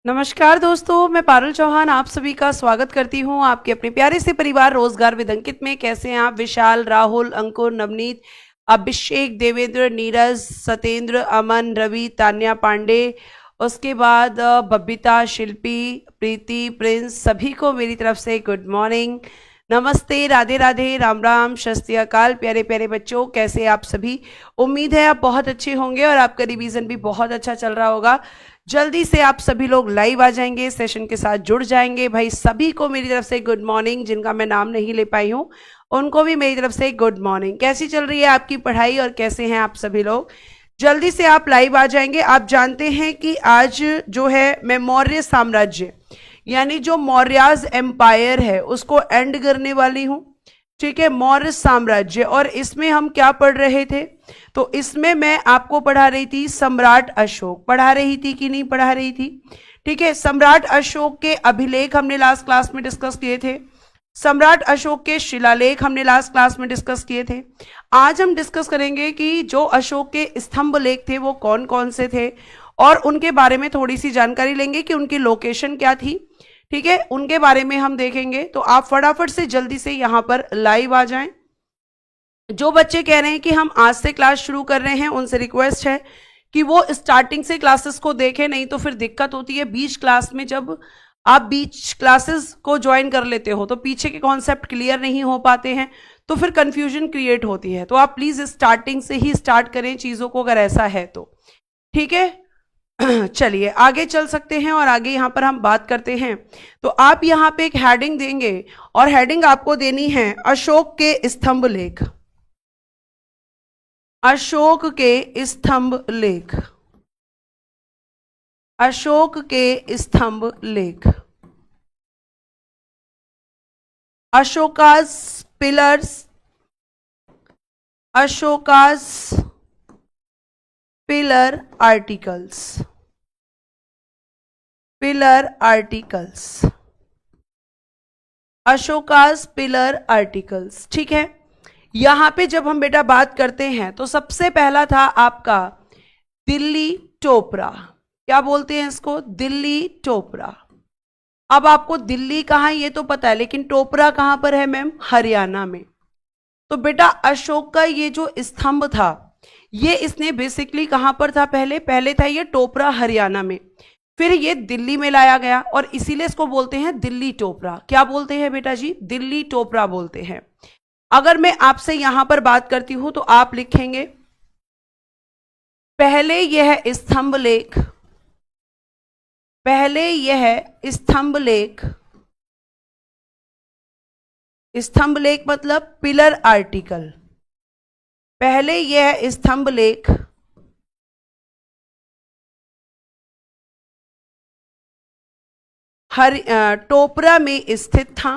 नमस्कार दोस्तों, मैं पारुल चौहान आप सभी का स्वागत करती हूँ आपके अपने प्यारे से परिवार रोजगार विद अंकित में। कैसे हैं आप? विशाल, राहुल, अंकुर, नवनीत, अभिषेक, देवेंद्र, नीरज, सत्येंद्र, अमन, रवि, तान्या पांडे, उसके बाद बबीता, शिल्पी, प्रीति, प्रिंस, सभी को मेरी तरफ से गुड मॉर्निंग, नमस्ते, राधे राधे, राम राम, सत श्री अकाल। प्यारे प्यारे बच्चों, कैसे आप सभी? उम्मीद है आप बहुत अच्छे होंगे और आपका रिवीजन भी बहुत अच्छा चल रहा होगा। जल्दी से आप सभी लोग लाइव आ जाएंगे, सेशन के साथ जुड़ जाएंगे। भाई सभी को मेरी तरफ से गुड मॉर्निंग। जिनका मैं नाम नहीं ले पाई हूँ उनको भी मेरी तरफ से गुड मॉर्निंग। कैसी चल रही है आपकी पढ़ाई और कैसे हैं आप सभी लोग? जल्दी से आप लाइव आ जाएंगे। आप जानते हैं कि आज जो है मैं मौर्य साम्राज्य यानी जो मौर्याज एम्पायर है उसको एंड करने वाली हूँ। ठीक है, मौर्य साम्राज्य। और इसमें हम क्या पढ़ रहे थे? तो इसमें मैं आपको पढ़ा रही थी सम्राट अशोक। पढ़ा रही थी कि नहीं पढ़ा रही थी? ठीक है, सम्राट अशोक के अभिलेख हमने लास्ट क्लास में डिस्कस किए थे। सम्राट अशोक के शिलालेख हमने लास्ट क्लास में डिस्कस किए थे। आज हम डिस्कस करेंगे कि जो अशोक के स्तंभ लेख थे वो कौन कौन से थे और उनके बारे में थोड़ी सी जानकारी लेंगे कि उनकी लोकेशन क्या थी। ठीक है, उनके बारे में हम देखेंगे। तो आप फटाफट से जल्दी से यहां पर लाइव आ जाएं। जो बच्चे कह रहे हैं कि हम आज से क्लास शुरू कर रहे हैं उनसे रिक्वेस्ट है कि वो स्टार्टिंग से क्लासेस को देखें, नहीं तो फिर दिक्कत होती है बीच क्लास में। जब आप बीच क्लासेस को ज्वाइन कर लेते हो तो पीछे के कॉन्सेप्ट क्लियर नहीं हो पाते हैं, तो फिर कंफ्यूजन क्रिएट होती है। तो आप प्लीज स्टार्टिंग से ही स्टार्ट करें चीजों को, अगर ऐसा है तो। ठीक है, चलिए आगे चल सकते हैं और आगे यहां पर हम बात करते हैं। तो आप यहां पे एक हेडिंग देंगे और हेडिंग आपको देनी है अशोक के स्तंभ लेख। अशोक के स्तंभ लेख। अशोक के स्तंभ लेख। Ashoka's pillars. Ashoka's pillar articles. Pillar articles. Ashoka's pillar articles. ठीक है, यहां पे जब हम बेटा बात करते हैं तो सबसे पहला था आपका दिल्ली टोपरा। क्या बोलते हैं इसको? दिल्ली टोपरा। अब आपको दिल्ली कहाँ है ये तो पता है, लेकिन टोपरा कहां पर है मैम? हरियाणा में। तो बेटा अशोक का ये जो स्तंभ था ये इसने बेसिकली कहां पर था? पहले था ये टोपरा हरियाणा में, फिर ये दिल्ली में लाया गया और इसीलिए इसको बोलते हैं दिल्ली टोपरा। क्या बोलते हैं बेटा जी? दिल्ली टोपरा बोलते हैं। अगर मैं आपसे यहां पर बात करती हूं तो आप लिखेंगे पहले यह स्तंभ लेख। पहले यह स्तंभ लेख। स्तंभ लेख मतलब पिलर आर्टिकल। पहले यह स्तंभ लेख टोपरा में स्थित था।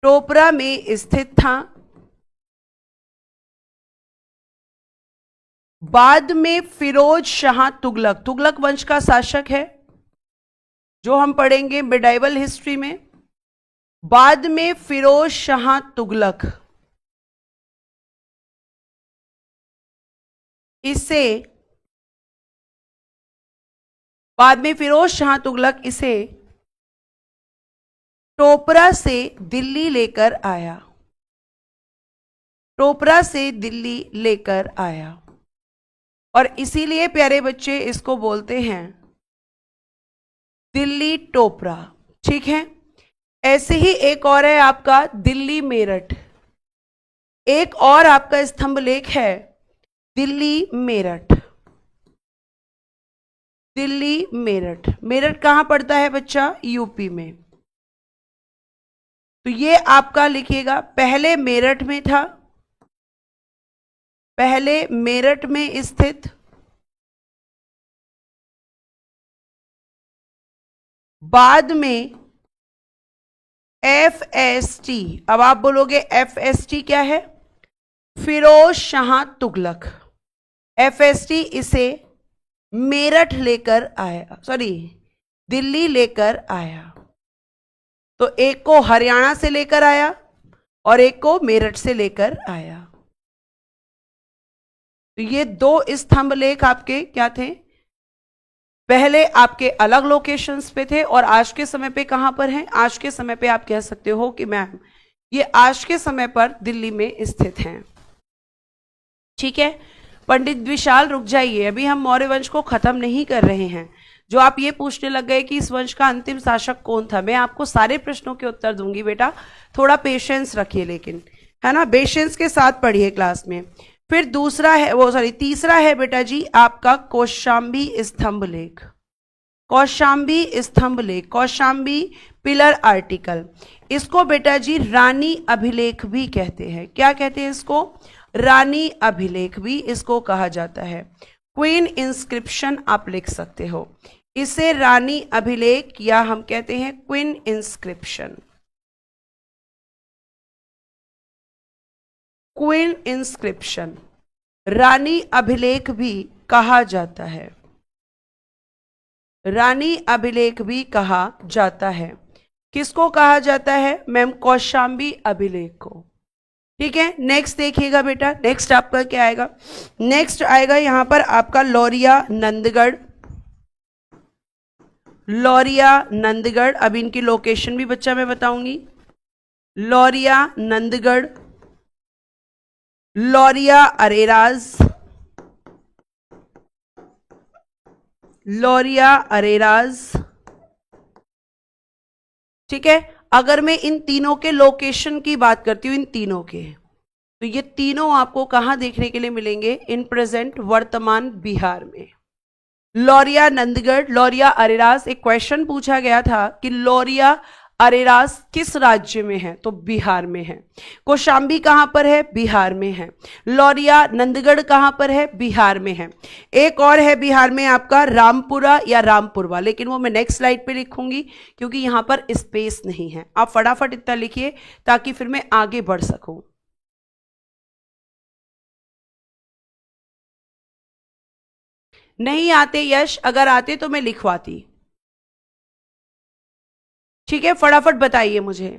टोपरा में स्थित था। बाद में फिरोज शाह तुगलक, तुगलक वंश का शासक है जो हम पढ़ेंगे मिडाइवल हिस्ट्री में। बाद में फिरोज शाह तुगलक इसे बाद में फिरोज शाह तुगलक इसे टोपरा से दिल्ली लेकर आया। टोपरा से दिल्ली लेकर आया और इसीलिए प्यारे बच्चे इसको बोलते हैं दिल्ली टोपरा। ठीक है, ऐसे ही एक और है आपका दिल्ली मेरठ। एक और आपका स्तंभ लेख है दिल्ली मेरठ। दिल्ली मेरठ। मेरठ कहां पड़ता है बच्चा? यूपी में। तो ये आपका लिखिएगा पहले मेरठ में था। पहले मेरठ में स्थित, बाद में FST। अब आप बोलोगे FST क्या है? फिरोज शाह तुगलक। FST इसे मेरठ लेकर आया, सॉरी दिल्ली लेकर आया। तो एक को हरियाणा से लेकर आया और एक को मेरठ से लेकर आया। तो ये दो स्तंभ लेख आपके क्या थे? पहले आपके अलग लोकेशंस पे थे और आज के समय पे कहां पर हैं? आज के समय पे आप कह सकते हो कि मैम ये आज के समय पर दिल्ली में स्थित हैं। ठीक है, पंडित विशाल रुक जाइए, अभी हम मौर्य वंश को खत्म नहीं कर रहे हैं। जो आप ये पूछने लग गए कि इस वंश का अंतिम शासक कौन था, मैं आपको सारे प्रश्नों के उत्तर दूंगी बेटा, थोड़ा पेशेंस रखिए, लेकिन है ना, पेशेंस के साथ पढ़िए क्लास में। फिर दूसरा है वो सॉरी तीसरा है बेटा जी आपका कौशाम्बी स्तंभ लेख। कौशाम्बी स्तंभ लेख, कौशाम्बी पिलर आर्टिकल, इसको बेटा जी रानी अभिलेख भी कहते हैं। क्या कहते हैं इसको? रानी अभिलेख भी इसको कहा जाता है। क्वीन इंस्क्रिप्शन आप लिख सकते हो, इसे रानी अभिलेख या हम कहते हैं क्वीन इंस्क्रिप्शन। क्वीन इंस्क्रिप्शन, रानी अभिलेख भी कहा जाता है, रानी अभिलेख भी कहा जाता है। किसको कहा जाता है मैम? कौशाम्बी अभिलेख को। ठीक है, नेक्स्ट देखिएगा बेटा, नेक्स्ट आपका क्या आएगा? नेक्स्ट आएगा यहां पर आपका लौरिया नंदगढ़। लौरिया नंदगढ़, अब इनकी लोकेशन भी बच्चा मैं बताऊंगी। लौरिया नंदगढ़, लौरिया अरेराज, लौरिया अरेराज। ठीक है, अगर मैं इन तीनों के लोकेशन की बात करती हूं, इन तीनों के, तो ये तीनों आपको कहां देखने के लिए मिलेंगे? इन प्रेजेंट वर्तमान बिहार में। लौरिया नंदगढ़, लौरिया अरेराज, एक क्वेश्चन पूछा गया था कि लौरिया अरेराज किस राज्य में है? तो बिहार में है। कौशाम्बी कहां पर है? बिहार में है। लौरिया नंदगढ़ कहां पर है? बिहार में है। एक और है बिहार में आपका रामपुरा या रामपुरवा, लेकिन वो मैं नेक्स्ट स्लाइड पे लिखूंगी क्योंकि यहां पर स्पेस नहीं है। आप फटाफट इतना लिखिए ताकि फिर मैं आगे बढ़ सकूं। नहीं आते यश, अगर आते तो मैं लिखवाती। ठीक है, फटाफट बताइए मुझे।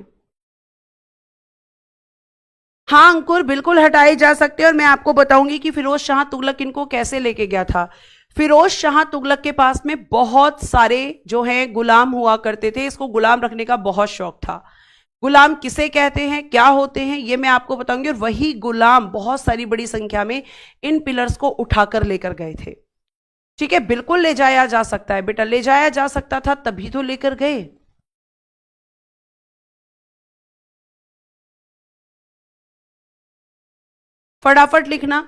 हाँ अंकुर, बिल्कुल हटाए जा सकते हैं और मैं आपको बताऊंगी कि फिरोज शाह तुगलक इनको कैसे लेके गया था। फिरोज शाह तुगलक के पास में बहुत सारे जो हैं गुलाम हुआ करते थे, इसको गुलाम रखने का बहुत शौक था। गुलाम किसे कहते हैं, क्या होते हैं, ये मैं आपको बताऊंगी। और वही गुलाम बहुत सारी बड़ी संख्या में इन पिलर्स को उठाकर लेकर गए थे। ठीक है, बिल्कुल ले जाया जा सकता है बेटा, ले जाया जा सकता था तभी तो लेकर गए। फटाफट लिखना।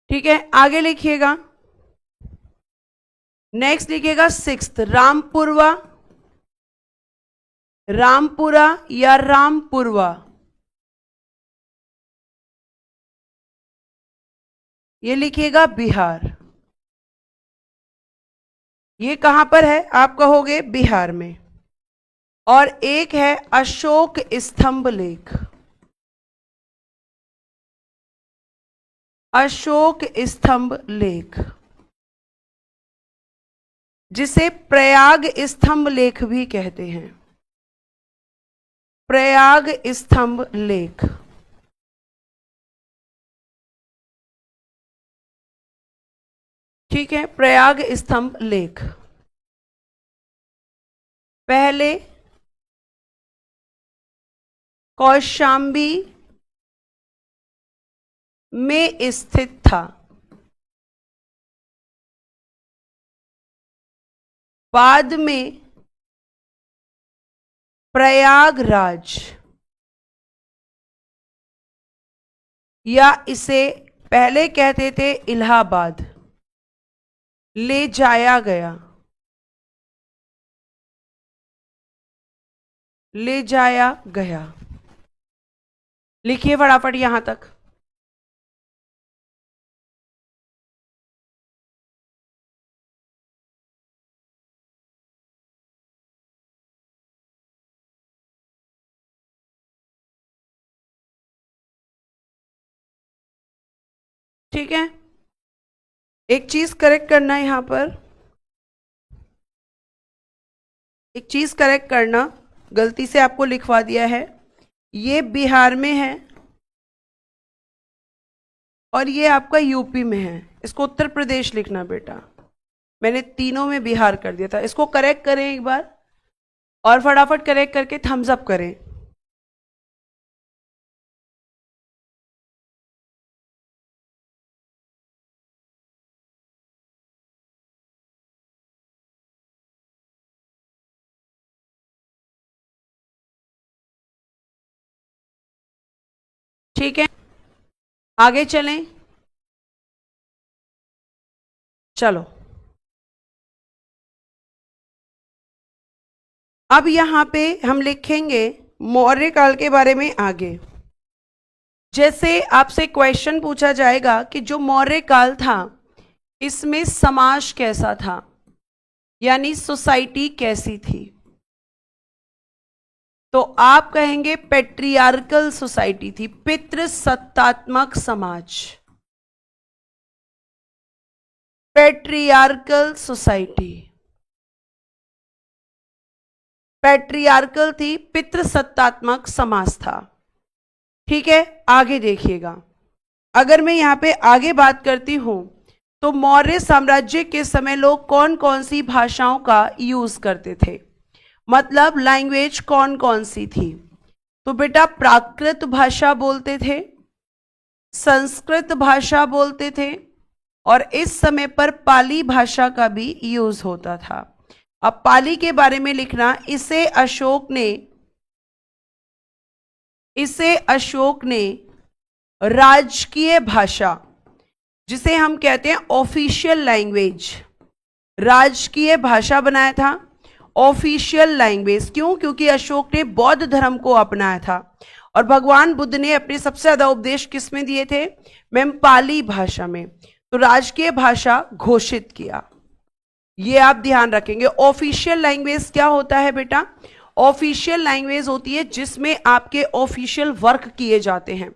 ठीक है, आगे लिखिएगा। नेक्स्ट लिखिएगा सिक्स्थ, रामपुरवा, रामपुरा या रामपुरवा, ये लिखिएगा बिहार। ये कहां पर है? आप कहोगे बिहार में। और एक है अशोक स्तंभ लेख, अशोक स्तंभ लेख, जिसे प्रयाग स्तंभ लेख भी कहते हैं। प्रयाग स्तंभ लेख। ठीक है, प्रयाग स्तंभ लेख पहले कौशाम्बी में स्थित था, बाद में प्रयागराज या इसे पहले कहते थे इलाहाबाद ले जाया गया, ले जाया गया। लिखिए फटाफट यहां तक। ठीक है, एक चीज करेक्ट करना है यहां पर, एक चीज करेक्ट करना, गलती से आपको लिखवा दिया है, ये बिहार में है और ये आपका यूपी में है, इसको उत्तर प्रदेश लिखना बेटा। मैंने तीनों में बिहार कर दिया था, इसको करेक्ट करें एक बार और फटाफट करेक्ट करके थम्स अप करें। ठीक है, आगे चलें, चलो। अब यहां पे हम लिखेंगे मौर्य काल के बारे में आगे। जैसे आपसे क्वेश्चन पूछा जाएगा कि जो मौर्य काल था इसमें समाज कैसा था, यानी सोसाइटी कैसी थी, तो आप कहेंगे पेट्रियार्कल सोसाइटी थी, पितृसत्तात्मक समाज, पेट्रियार्कल सोसाइटी, पेट्रियार्कल थी, पितृसत्तात्मक समाज था। ठीक है, आगे देखिएगा, अगर मैं यहां पे आगे बात करती हूं तो मौर्य साम्राज्य के समय लोग कौन कौन सी भाषाओं का यूज करते थे, मतलब लैंग्वेज कौन कौन सी थी, तो बेटा प्राकृत भाषा बोलते थे, संस्कृत भाषा बोलते थे, और इस समय पर पाली भाषा का भी यूज होता था। अब पाली के बारे में लिखना, इसे अशोक ने राजकीय भाषा, जिसे हम कहते हैं ऑफिशियल लैंग्वेज, राजकीय भाषा बनाया था, ऑफिशियल लैंग्वेज। क्यों? क्योंकि अशोक ने बौद्ध धर्म को अपनाया था और भगवान बुद्ध ने अपने सबसे ज्यादा उपदेश किस में दिए थे मैम? पाली भाषा में। तो राजकीय भाषा घोषित किया, ये आप ध्यान रखेंगे। ऑफिशियल लैंग्वेज क्या होता है बेटा? ऑफिशियल लैंग्वेज होती है जिसमें आपके ऑफिशियल वर्क किए जाते हैं।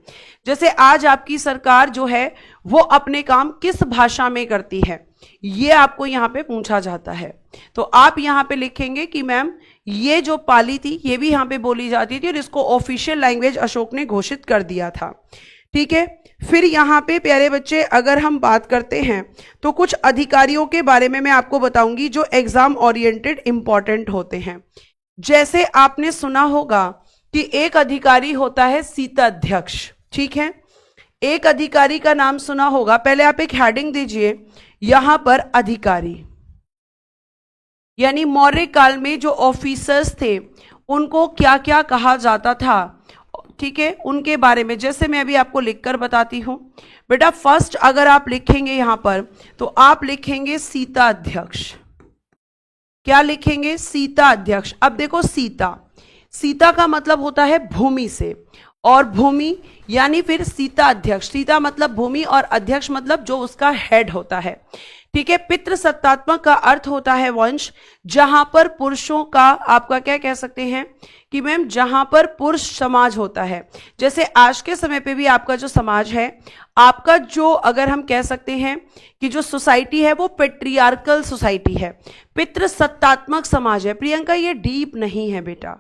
जैसे आज आपकी सरकार जो है वो अपने काम किस भाषा में करती है, ये आपको यहां पे पूछा जाता है। तो आप यहां पे लिखेंगे कि मैम ये जो पाली थी ये भी यहां पे बोली जाती थी और इसको ऑफिशियल लैंग्वेज अशोक ने घोषित कर दिया था। ठीक है, फिर यहाँ पे प्यारे बच्चे अगर हम बात करते हैं तो कुछ अधिकारियों के बारे में मैं आपको बताऊंगी जो एग्जाम ओरिएंटेड इंपॉर्टेंट होते हैं। जैसे आपने सुना होगा कि एक अधिकारी होता है शीताध्यक्ष, ठीक है, एक अधिकारी का नाम सुना होगा। पहले आप एक हेडिंग दीजिए यहां पर, अधिकारी, यानी मौर्य काल में जो ऑफिसर्स थे उनको क्या क्या कहा जाता था, ठीक है, उनके बारे में। जैसे मैं अभी आपको लिखकर बताती हूं बेटा। फर्स्ट अगर आप लिखेंगे यहां पर तो आप लिखेंगे सीता अध्यक्ष। क्या लिखेंगे? सीता अध्यक्ष। अब देखो सीता, सीता का मतलब होता है भूमि से, और भूमि यानी फिर सीता अध्यक्ष। सीता मतलब भूमि और अध्यक्ष मतलब जो उसका हेड होता है। ठीक है, पितृसत्तात्मक का अर्थ होता है वंश, जहां पर पुरुषों का, आपका क्या कह सकते हैं कि मैम जहां पर पुरुष समाज होता है। जैसे आज के समय पे भी आपका जो समाज है, आपका जो अगर हम कह सकते हैं कि जो सोसाइटी है वो पेट्रियार्कल सोसाइटी है, पितृसत्तात्मक समाज है। प्रियंका ये डीप नहीं है बेटा,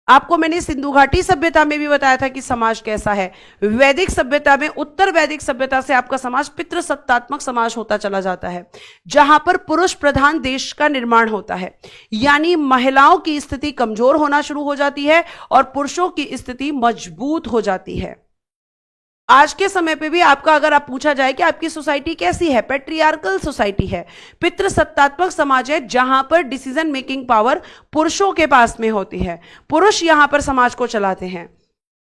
आपको मैंने सिंधु घाटी सभ्यता में भी बताया था कि समाज कैसा है। वैदिक सभ्यता में, उत्तर वैदिक सभ्यता से आपका समाज पितृसत्तात्मक समाज होता चला जाता है, जहां पर पुरुष प्रधान देश का निर्माण होता है, यानी महिलाओं की स्थिति कमजोर होना शुरू हो जाती है और पुरुषों की स्थिति मजबूत हो जाती है। आज के समय पे भी आपका अगर आप पूछा जाए कि आपकी सोसाइटी कैसी है, पेट्रियार्कल सोसाइटी है, पितृसत्तात्मक समाज है, जहां पर डिसीजन मेकिंग पावर पुरुषों के पास में होती है, पुरुष यहां पर समाज को चलाते हैं।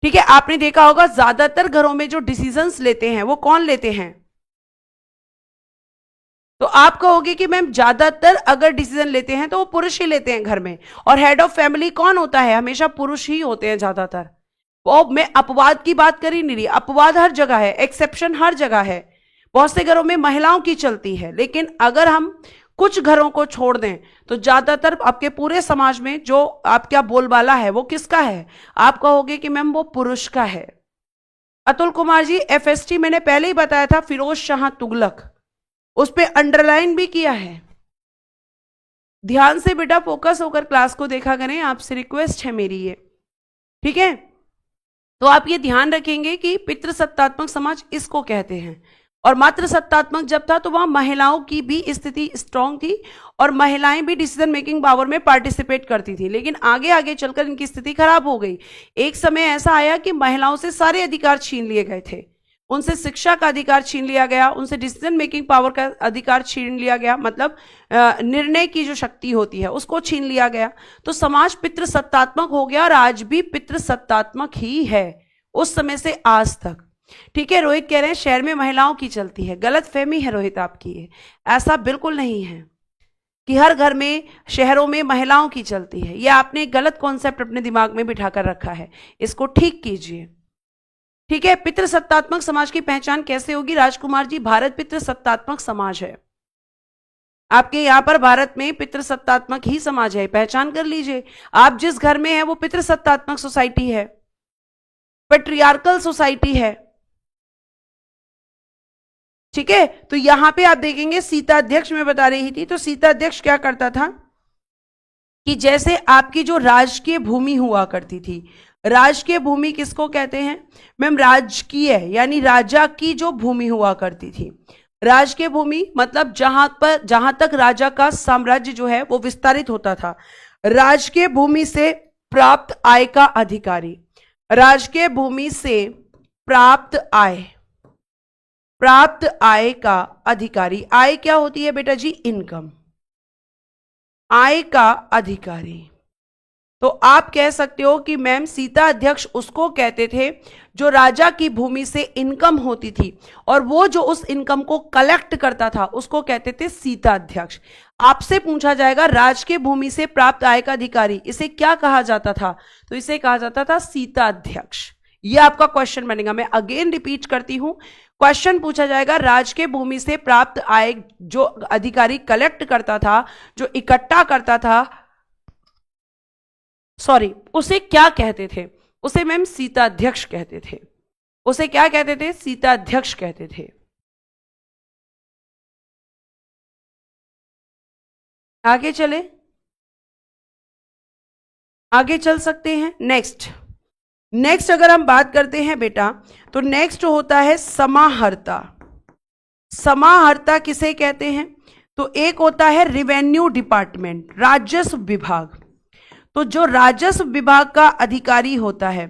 ठीक है, आपने देखा होगा ज्यादातर घरों में जो डिसीजंस लेते हैं वो कौन लेते हैं? तो आप कहोगे कि मैम ज्यादातर अगर डिसीजन लेते हैं तो वो पुरुष ही लेते हैं घर में, और हेड ऑफ फैमिली कौन होता है? हमेशा पुरुष ही होते हैं ज्यादातर। वो मैं अपवाद की बात कर ही नहीं रही, अपवाद हर जगह है, एक्सेप्शन हर जगह है। बहुत से घरों में महिलाओं की चलती है, लेकिन अगर हम कुछ घरों को छोड़ दें तो ज्यादातर आपके पूरे समाज में जो आपका बोलबाला है वो किसका है? आप कहोगे कि मैम वो पुरुष का है। अतुल कुमार जी, एफएसटी मैंने पहले ही बताया था, फिरोज शाह तुगलक, उस पर अंडरलाइन भी किया है। ध्यान से बेटा फोकस होकर क्लास को देखा करें, आपसे रिक्वेस्ट है मेरी ये, ठीक है। तो आप ये ध्यान रखेंगे कि पितृसत्तात्मक समाज इसको कहते हैं। और मातृसत्तात्मक जब था तो वहां महिलाओं की भी स्थिति स्ट्रांग थी और महिलाएं भी डिसीजन मेकिंग पावर में पार्टिसिपेट करती थी, लेकिन आगे आगे चलकर इनकी स्थिति खराब हो गई। एक समय ऐसा आया कि महिलाओं से सारे अधिकार छीन लिए गए थे, उनसे शिक्षा का अधिकार छीन लिया गया, उनसे डिसीजन मेकिंग पावर का अधिकार छीन लिया गया, मतलब निर्णय की जो शक्ति होती है उसको छीन लिया गया। तो समाज पितृसत्तात्मक हो गया और आज भी पितृसत्तात्मक ही है, उस समय से आज तक। ठीक है, रोहित कह रहे हैं शहर में महिलाओं की चलती है। गलत फहमी है रोहित आपकी ये, ऐसा बिल्कुल नहीं है कि हर घर में शहरों में महिलाओं की चलती है। ये आपने एक गलत कॉन्सेप्ट अपने दिमाग में बिठाकर रखा है, इसको ठीक कीजिए। ठीक है, पितृसत्तात्मक समाज की पहचान कैसे होगी? राजकुमार जी, भारत पितृसत्तात्मक समाज है, आपके यहां पर भारत में पितृसत्तात्मक ही समाज है, पहचान कर लीजिए। आप जिस घर में है वो पितृसत्तात्मक सोसाइटी है, पेट्रियार्कल सोसाइटी है। ठीक है, तो यहां पे आप देखेंगे सीता अध्यक्ष मैं बता रही थी, तो सीता अध्यक्ष क्या करता था कि जैसे आपकी जो राजकीय भूमि हुआ करती थी, राजकीय भूमि किसको कहते हैं मैम? राजकीय यानी राजा की जो भूमि हुआ करती थी। राजकीय भूमि मतलब जहां तक राजा का साम्राज्य जो है वो विस्तारित होता था। राजकीय भूमि से प्राप्त आय का अधिकारी, राजकीय भूमि से प्राप्त आय का अधिकारी। आय क्या होती है बेटा जी? इनकम, आय का अधिकारी। तो आप कह सकते हो कि मैम सीता अध्यक्ष उसको कहते थे जो राजा की भूमि से इनकम होती थी और वो जो उस इनकम को कलेक्ट करता था उसको कहते थे सीता अध्यक्ष। आपसे पूछा जाएगा राजकीय भूमि से प्राप्त आय का अधिकारी, इसे क्या कहा जाता था? तो इसे कहा जाता था सीता अध्यक्ष। यह आपका क्वेश्चन बनेगा। मैं अगेन रिपीट करती हूं, क्वेश्चन पूछा जाएगा राजकीय भूमि से प्राप्त आय जो अधिकारी कलेक्ट करता था, जो इकट्ठा करता था, सॉरी, उसे क्या कहते थे? उसे मैम सीता अध्यक्ष कहते थे। उसे क्या कहते थे? सीता अध्यक्ष कहते थे। आगे चले, आगे चल सकते हैं। नेक्स्ट अगर हम बात करते हैं बेटा, तो नेक्स्ट होता है समाहर्ता। समाहर्ता किसे कहते हैं? तो एक होता है रेवेन्यू डिपार्टमेंट, राजस्व विभाग। तो जो राजस्व विभाग का अधिकारी होता है,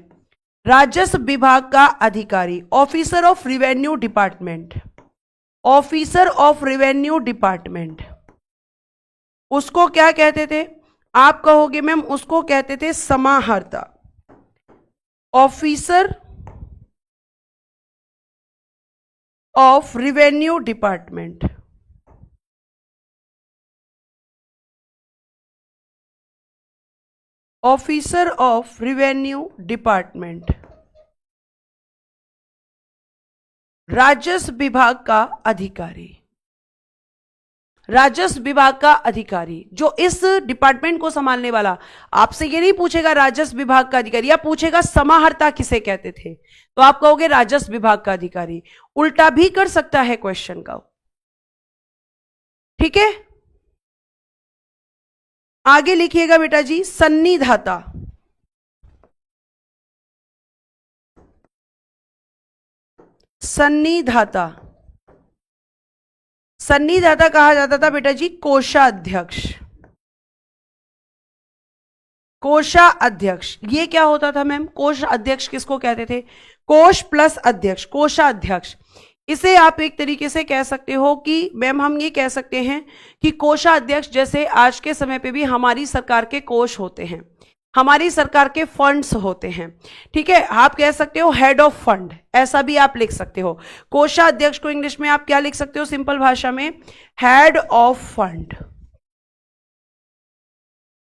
राजस्व विभाग का अधिकारी, officer of revenue department, officer of revenue department, उसको क्या कहते थे? आप कहोगे मैम उसको कहते थे समाहर्ता। Officer of revenue department, officer of revenue department, राजस्व विभाग का अधिकारी। राजस्व विभाग का अधिकारी जो इस डिपार्टमेंट को संभालने वाला, आपसे ये नहीं पूछेगा राजस्व विभाग का अधिकारी, या पूछेगा समाहर्ता किसे कहते थे, तो आप कहोगे राजस्व विभाग का अधिकारी। उल्टा भी कर सकता है क्वेश्चन का। ठीक है, आगे लिखिएगा बेटा जी, सन्निधाता। सन्निधाता, सन्निधाता कहा जाता था बेटा जी कोषाध्यक्ष। कोषाध्यक्ष ये क्या होता था मैम? कोष अध्यक्ष किसको कहते थे? कोष प्लस अध्यक्ष, कोषाध्यक्ष। इसे आप एक तरीके से कह सकते हो कि मैम हम ये कह सकते हैं कि कोषाध्यक्ष जैसे आज के समय पे भी हमारी सरकार के कोष होते हैं, हमारी सरकार के फंड्स होते हैं। ठीक है, आप कह सकते हो हेड ऑफ फंड, ऐसा भी आप लिख सकते हो। कोषाध्यक्ष को इंग्लिश में आप क्या लिख सकते हो सिंपल भाषा में? हेड ऑफ फंड,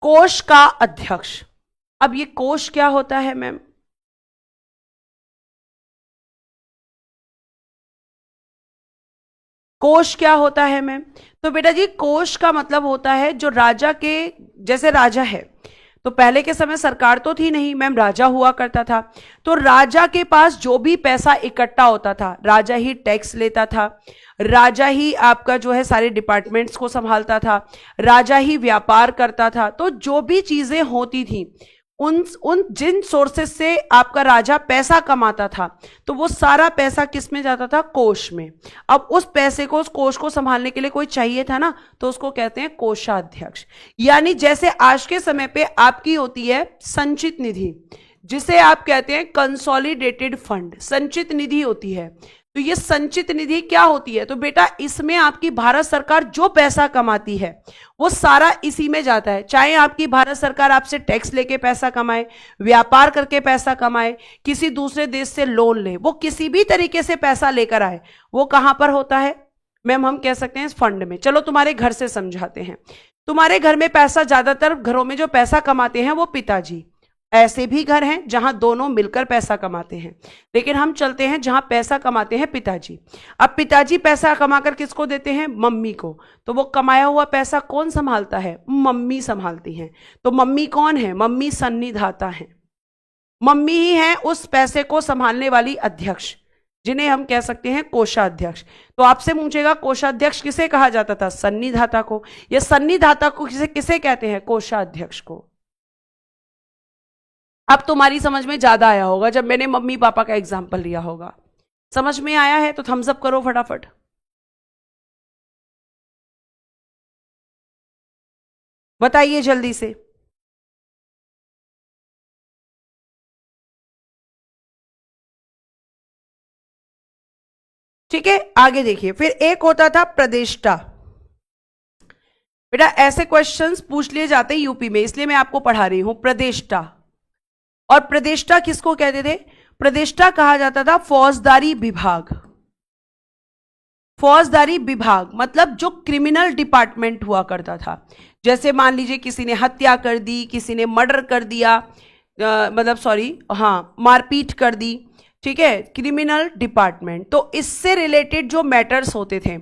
कोष का अध्यक्ष। अब ये कोष क्या होता है मैम? कोष क्या होता है मैम? तो बेटा जी कोष का मतलब होता है जो राजा के, जैसे राजा है तो पहले के समय सरकार तो थी नहीं मैम, राजा हुआ करता था, तो राजा के पास जो भी पैसा इकट्ठा होता था राजा ही टैक्स लेता था, राजा ही आपका जो है सारे डिपार्टमेंट्स को संभालता था, राजा ही व्यापार करता था। तो जो भी चीजें होती थी उन जिन सोर्सेस से आपका राजा पैसा कमाता था तो वो सारा पैसा किस में जाता था? कोष में। अब उस पैसे को, उस कोष को संभालने के लिए कोई चाहिए था ना, तो उसको कहते हैं कोषाध्यक्ष। यानी जैसे आज के समय पे आपकी होती है संचित निधि, जिसे आप कहते हैं कंसोलिडेटेड फंड, संचित निधि होती है। तो ये संचित निधि क्या होती है? तो बेटा इसमें आपकी भारत सरकार जो पैसा कमाती है वो सारा इसी में जाता है। चाहे आपकी भारत सरकार आपसे टैक्स लेके पैसा कमाए, व्यापार करके पैसा कमाए, किसी दूसरे देश से लोन ले, वो किसी भी तरीके से पैसा लेकर आए, वो कहां पर होता है मैम? हम कह सकते हैं फंड में। चलो तुम्हारे घर से समझाते हैं। तुम्हारे घर में पैसा, ज्यादातर घरों में जो पैसा कमाते हैं वो पिताजी। ऐसे भी घर हैं जहां दोनों मिलकर पैसा कमाते हैं, लेकिन हम चलते हैं जहां पैसा कमाते हैं पिताजी। अब पिताजी पैसा कमाकर किसको देते हैं? मम्मी को। तो वो कमाया हुआ पैसा कौन संभालता है? मम्मी संभालती हैं। तो मम्मी कौन है? मम्मी सन्निधाता है। मम्मी ही है उस पैसे को संभालने वाली अध्यक्ष, जिन्हें हम कह सकते हैं कोषाध्यक्ष। तो आपसे पूछेगा कोषाध्यक्ष किसे कहा जाता था? सन्निधाता को। ये सन्निधाता को किसे कहते हैं? कोषाध्यक्ष को। अब तुम्हारी समझ में ज्यादा आया होगा जब मैंने मम्मी पापा का एग्जाम्पल लिया होगा। समझ में आया है तो थम्स अप करो फटाफट। बताइए जल्दी से। ठीक है, आगे देखिए। फिर एक होता था प्रदेष्टा। बेटा ऐसे क्वेश्चंस पूछ लिए जाते हैं यूपी में, इसलिए मैं आपको पढ़ा रही हूं। प्रदेष्टा, और प्रदेष्टा किसको कहते थे? प्रदेष्टा कहा जाता था फौजदारी विभाग। फौजदारी विभाग मतलब जो क्रिमिनल डिपार्टमेंट हुआ करता था। जैसे मान लीजिए किसी ने हत्या कर दी, किसी ने मर्डर कर दिया, मतलब सॉरी, हाँ, मारपीट कर दी, ठीक है, क्रिमिनल डिपार्टमेंट। तो इससे रिलेटेड जो मैटर्स होते थे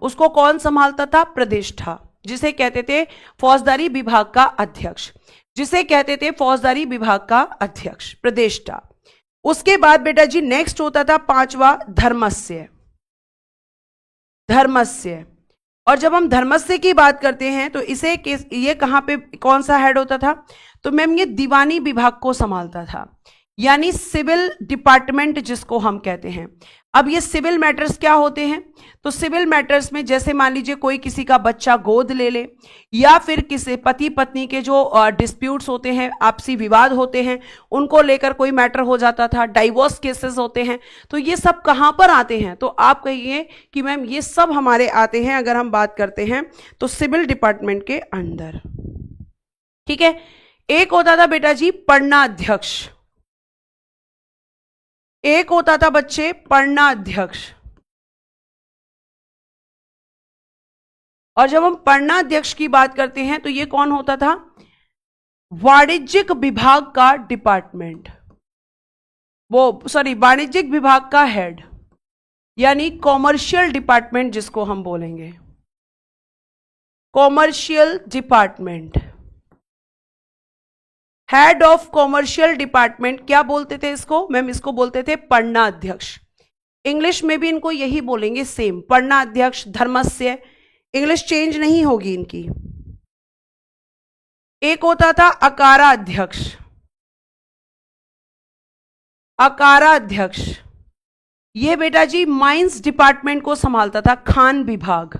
उसको कौन संभालता था? प्रदेष्टा, जिसे कहते थे फौजदारी विभाग का अध्यक्ष, जिसे कहते थे फौजदारी विभाग का अध्यक्ष, प्रदेष्टा। उसके बाद बेटा जी नेक्स्ट होता था पांचवा धर्मस्य। धर्मस्य, और जब हम धर्मस्य की बात करते हैं तो इसे ये कहां पे कौन सा हेड होता था? तो मैम ये दीवानी विभाग को संभालता था, यानी सिविल डिपार्टमेंट जिसको हम कहते हैं। अब ये सिविल मैटर्स क्या होते हैं? तो सिविल मैटर्स में जैसे मान लीजिए कोई किसी का बच्चा गोद ले ले, या फिर किसी पति पत्नी के जो डिस्प्यूट्स होते हैं, आपसी विवाद होते हैं, उनको लेकर कोई मैटर हो जाता था, डाइवोर्स केसेस होते हैं, तो ये सब कहां पर आते हैं? तो आप कहिए कि मैम ये सब हमारे आते हैं, अगर हम बात करते हैं तो सिविल डिपार्टमेंट के अंदर। ठीक है, एक होता था बेटा जी पढ़नाध्यक्ष। एक होता था बच्चे पढ़नाध्यक्ष। और जब हम पढ़नाध्यक्ष की बात करते हैं तो ये कौन होता था? वाणिज्यिक विभाग का डिपार्टमेंट, वो सॉरी वाणिज्यिक विभाग का हेड, यानी कॉमर्शियल डिपार्टमेंट जिसको हम बोलेंगे, commercial department, head of commercial department. क्या बोलते थे इसको मैम? इसको बोलते थे पढ़नाध्यक्ष। इंग्लिश में भी इनको यही बोलेंगे सेम, पढ़नाध्यक्ष, धर्मस्य, इंग्लिश चेंज नहीं होगी इनकी। एक होता था अकाराध्यक्ष। अकाराध्यक्ष ये बेटा जी माइंस डिपार्टमेंट को संभालता था, खान विभाग,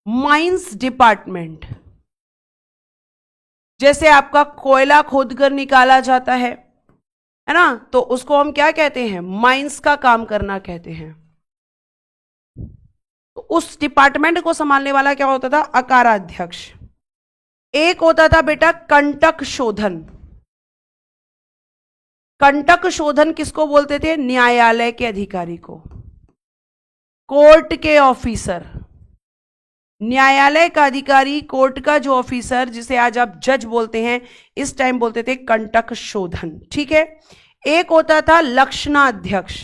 माइंस डिपार्टमेंट। जैसे आपका कोयला खोदकर निकाला जाता है ना, तो उसको हम क्या कहते हैं? माइंस का काम करना कहते हैं। तो उस डिपार्टमेंट को संभालने वाला क्या होता था? अकाराध्यक्ष। एक होता था बेटा कंटक शोधन। कंटक शोधन किसको बोलते थे? न्यायालय के अधिकारी को, कोर्ट के ऑफिसर, न्यायालय का अधिकारी, कोर्ट का जो ऑफिसर, जिसे आज आप जज बोलते हैं, इस टाइम बोलते थे कंटक शोधन। ठीक है, एक होता था लक्षणाध्यक्ष।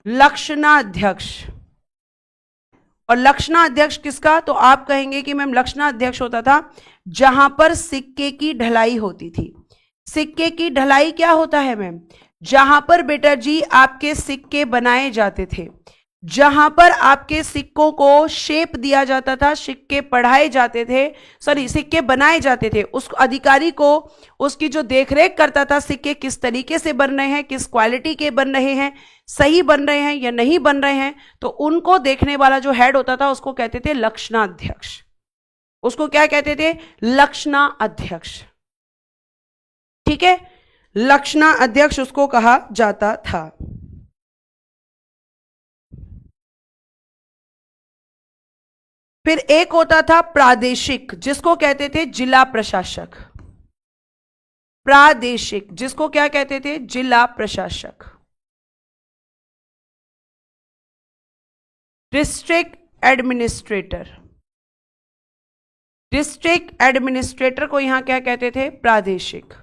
लक्षणाध्यक्ष और लक्षणा अध्यक्ष किसका? तो आप कहेंगे कि मैम लक्षणा अध्यक्ष होता था जहां पर सिक्के की ढलाई होती थी। सिक्के की ढलाई क्या होता है मैम? जहां पर बेटा जी आपके सिक्के बनाए जाते थे, जहां पर आपके सिक्कों को शेप दिया जाता था, सिक्के पढ़ाए जाते थे, सॉरी सिक्के बनाए जाते थे, उस अधिकारी को उसकी जो देखरेख करता था, सिक्के किस तरीके से बन रहे हैं, किस क्वालिटी के बन रहे हैं, सही बन रहे हैं या नहीं बन रहे हैं, तो उनको देखने वाला जो हेड होता था उसको कहते थे लक्षणा अध्यक्ष। उसको क्या कहते थे? लक्षणा अध्यक्ष। ठीक है, लक्षणा अध्यक्ष उसको कहा जाता था। फिर एक होता था प्रादेशिक, जिसको कहते थे जिला प्रशासक। प्रादेशिक, जिसको क्या कहते थे? जिला प्रशासक। डिस्ट्रिक्ट एडमिनिस्ट्रेटर, डिस्ट्रिक्ट एडमिनिस्ट्रेटर को यहां क्या कहते थे? प्रादेशिक।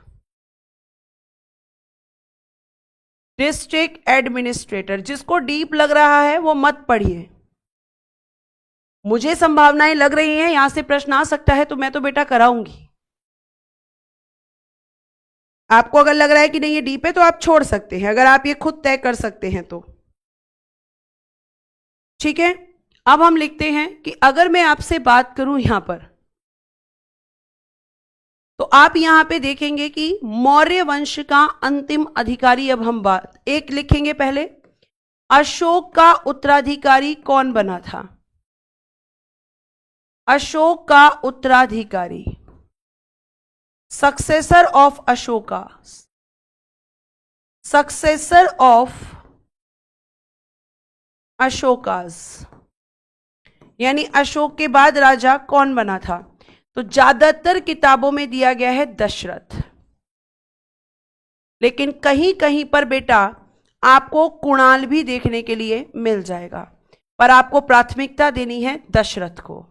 District administrator. जिसको डीप लग रहा है वो मत पढ़िए, मुझे संभावनाएं लग रही हैं यहां से प्रश्न आ सकता है, तो मैं तो बेटा कराऊंगी। आपको अगर लग रहा है कि नहीं ये डीप है तो आप छोड़ सकते हैं, अगर आप ये खुद तय कर सकते हैं तो ठीक है। अब हम लिखते हैं कि अगर मैं आपसे बात करूं यहां पर, तो आप यहां पे देखेंगे कि मौर्य वंश का अंतिम अधिकारी, अब हम बात एक लिखेंगे पहले, अशोक का उत्तराधिकारी कौन बना था? अशोक का उत्तराधिकारी, successor of Ashoka, successor of Ashoka's, यानी अशोक के बाद राजा कौन बना था? तो ज्यादातर किताबों में दिया गया है दशरथ, लेकिन कहीं कहीं पर बेटा आपको कुणाल भी देखने के लिए मिल जाएगा, पर आपको प्राथमिकता देनी है दशरथ को।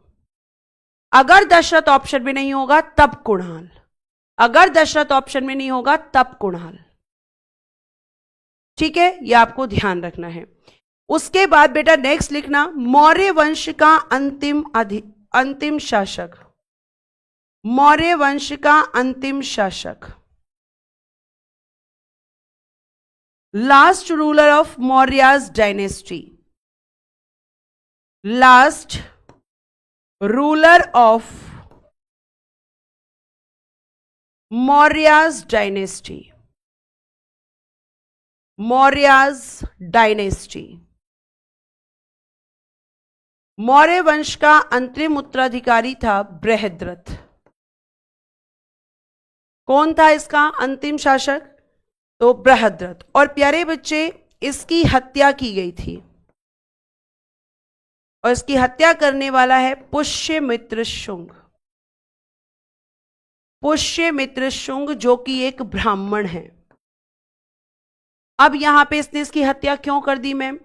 अगर दशरथ ऑप्शन में नहीं होगा तब कुणाल, अगर दशरथ ऑप्शन में नहीं होगा तब कुणाल। ठीक है, यह आपको ध्यान रखना है। उसके बाद बेटा नेक्स्ट लिखना, मौर्य वंश का अंतिम शासक, मौर्य वंश का अंतिम शासक, last ruler of Mauryas dynasty, last ruler of Mauryas dynasty, Mauryas dynasty. Maurya वंश का अंतरिम उत्तराधिकारी था बृहद्रथ। कौन था इसका अंतिम शासक? तो बृहद्रथ। और प्यारे बच्चे इसकी हत्या की गई थी, और इसकी हत्या करने वाला है पुष्यमित्र शुंग, पुष्यमित्र शुंग जो कि एक ब्राह्मण है। अब यहां पे इसने इसकी हत्या क्यों कर दी मैम?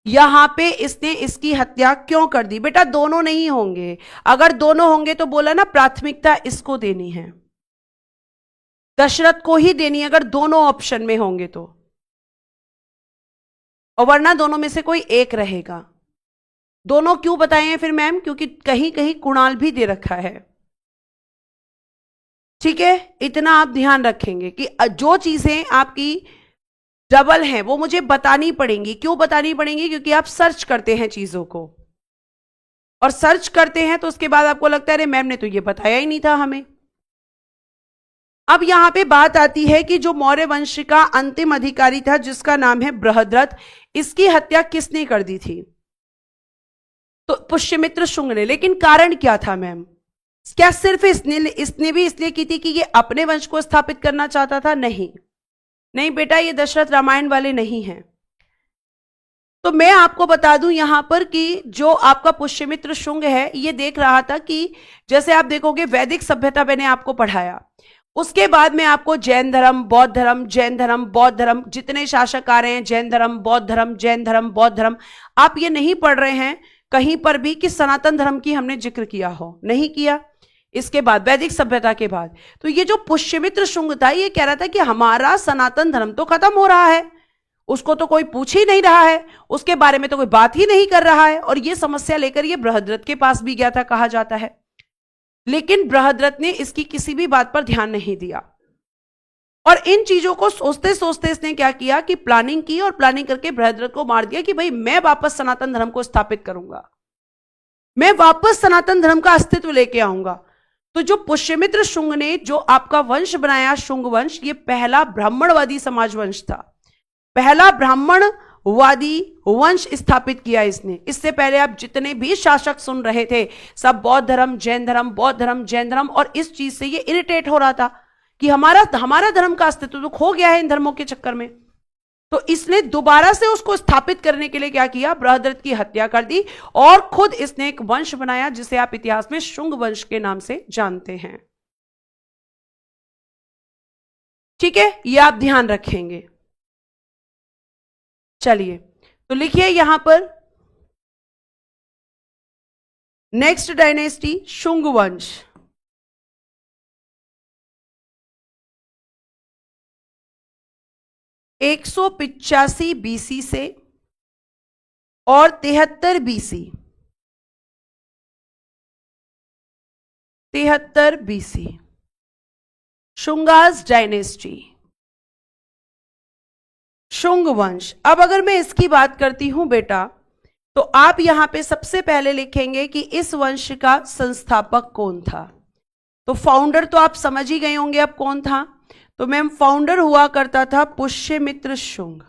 यहां पे इसने इसकी हत्या क्यों कर दी? बेटा दोनों नहीं होंगे, अगर दोनों होंगे तो बोला ना प्राथमिकता इसको देनी है, दशरथ को ही देनी है अगर दोनों ऑप्शन में होंगे तो, और वरना दोनों में से कोई एक रहेगा। दोनों क्यों बताए हैं फिर मैम? क्योंकि कहीं कहीं कुणाल भी दे रखा है। ठीक है, इतना आप ध्यान रखेंगे कि जो चीजें आपकी डबल हैं वो मुझे बतानी पड़ेंगी। क्यों बतानी पड़ेंगी? क्योंकि आप सर्च करते हैं चीजों को, और सर्च करते हैं तो उसके बाद आपको लगता है अरे मैम ने तो ये बताया ही नहीं था हमें। अब यहां पे बात आती है कि जो मौर्य वंश का अंतिम अधिकारी था जिसका नाम है बृहद्रथ, इसकी हत्या किसने कर दी थी? तो पुष्यमित्र शुंग ने। लेकिन कारण क्या था मैम? क्या सिर्फ इसने भी इसलिए की थी कि ये अपने वंश को स्थापित करना चाहता था? नहीं नहीं बेटा, ये दशरथ रामायण वाले नहीं हैं। तो मैं आपको बता दूं यहां पर कि जो आपका पुष्यमित्र शुंग है ये देख रहा था कि जैसे आप देखोगे वैदिक सभ्यता मैंने आपको पढ़ाया, उसके बाद में आपको जैन धर्म, बौद्ध धर्म, जैन धर्म, बौद्ध धर्म, जितने शासक आ रहे हैं जैन धर्म, बौद्ध धर्म, जैन धर्म, बौद्ध धर्म, आप ये नहीं पढ़ रहे हैं कहीं पर भी कि सनातन धर्म की हमने जिक्र किया हो, नहीं किया। इसके बाद वैदिक सभ्यता के बाद तो ये जो पुष्यमित्र शुंग था ये कह रहा था कि हमारा सनातन धर्म तो खत्म हो रहा है, उसको तो कोई पूछ ही नहीं रहा है, उसके बारे में तो कोई बात ही नहीं कर रहा है। और ये समस्या लेकर ये बृहद्रथ के पास भी गया था, कहा जाता है, लेकिन बृहद्रथ ने इसकी किसी भी बात पर ध्यान नहीं दिया। और इन चीजों को सोचते सोचते इसने क्या किया कि प्लानिंग की, और प्लानिंग करके बृहद्रथ को मार दिया कि भाई मैं वापस सनातन धर्म को स्थापित करूंगा, मैं वापस सनातन धर्म का अस्तित्व लेके आऊंगा। तो जो पुष्यमित्र शुंग ने जो आपका वंश बनाया, शुंग वंश, ये पहला ब्राह्मणवादी समाज वंश था, पहला ब्राह्मणवादी वंश स्थापित किया इसने। इससे पहले आप जितने भी शासक सुन रहे थे सब बौद्ध धर्म, जैन धर्म, बौद्ध धर्म, जैन धर्म, और इस चीज से ये इरिटेट हो रहा था कि हमारा धर्म का अस्तित्व तो खो गया है इन धर्मों के चक्कर में। तो इसने दोबारा से उसको स्थापित करने के लिए क्या किया, बृहद्रथ की हत्या कर दी, और खुद इसने एक वंश बनाया जिसे आप इतिहास में शुंग वंश के नाम से जानते हैं। ठीक है, ये आप ध्यान रखेंगे। चलिए तो लिखिए यहां पर नेक्स्ट डायनेस्टी शुंग वंश। एक 185 बीसी से और 73 बीसी, 73 बीसी शुंगास डायनेस्टी, शुंग वंश। अब अगर मैं इसकी बात करती हूं बेटा, तो आप यहां पे सबसे पहले लिखेंगे कि इस वंश का संस्थापक कौन था। तो फाउंडर तो आप समझ ही गए होंगे अब कौन था। तो मैम फाउंडर हुआ करता था पुष्यमित्र शुंग।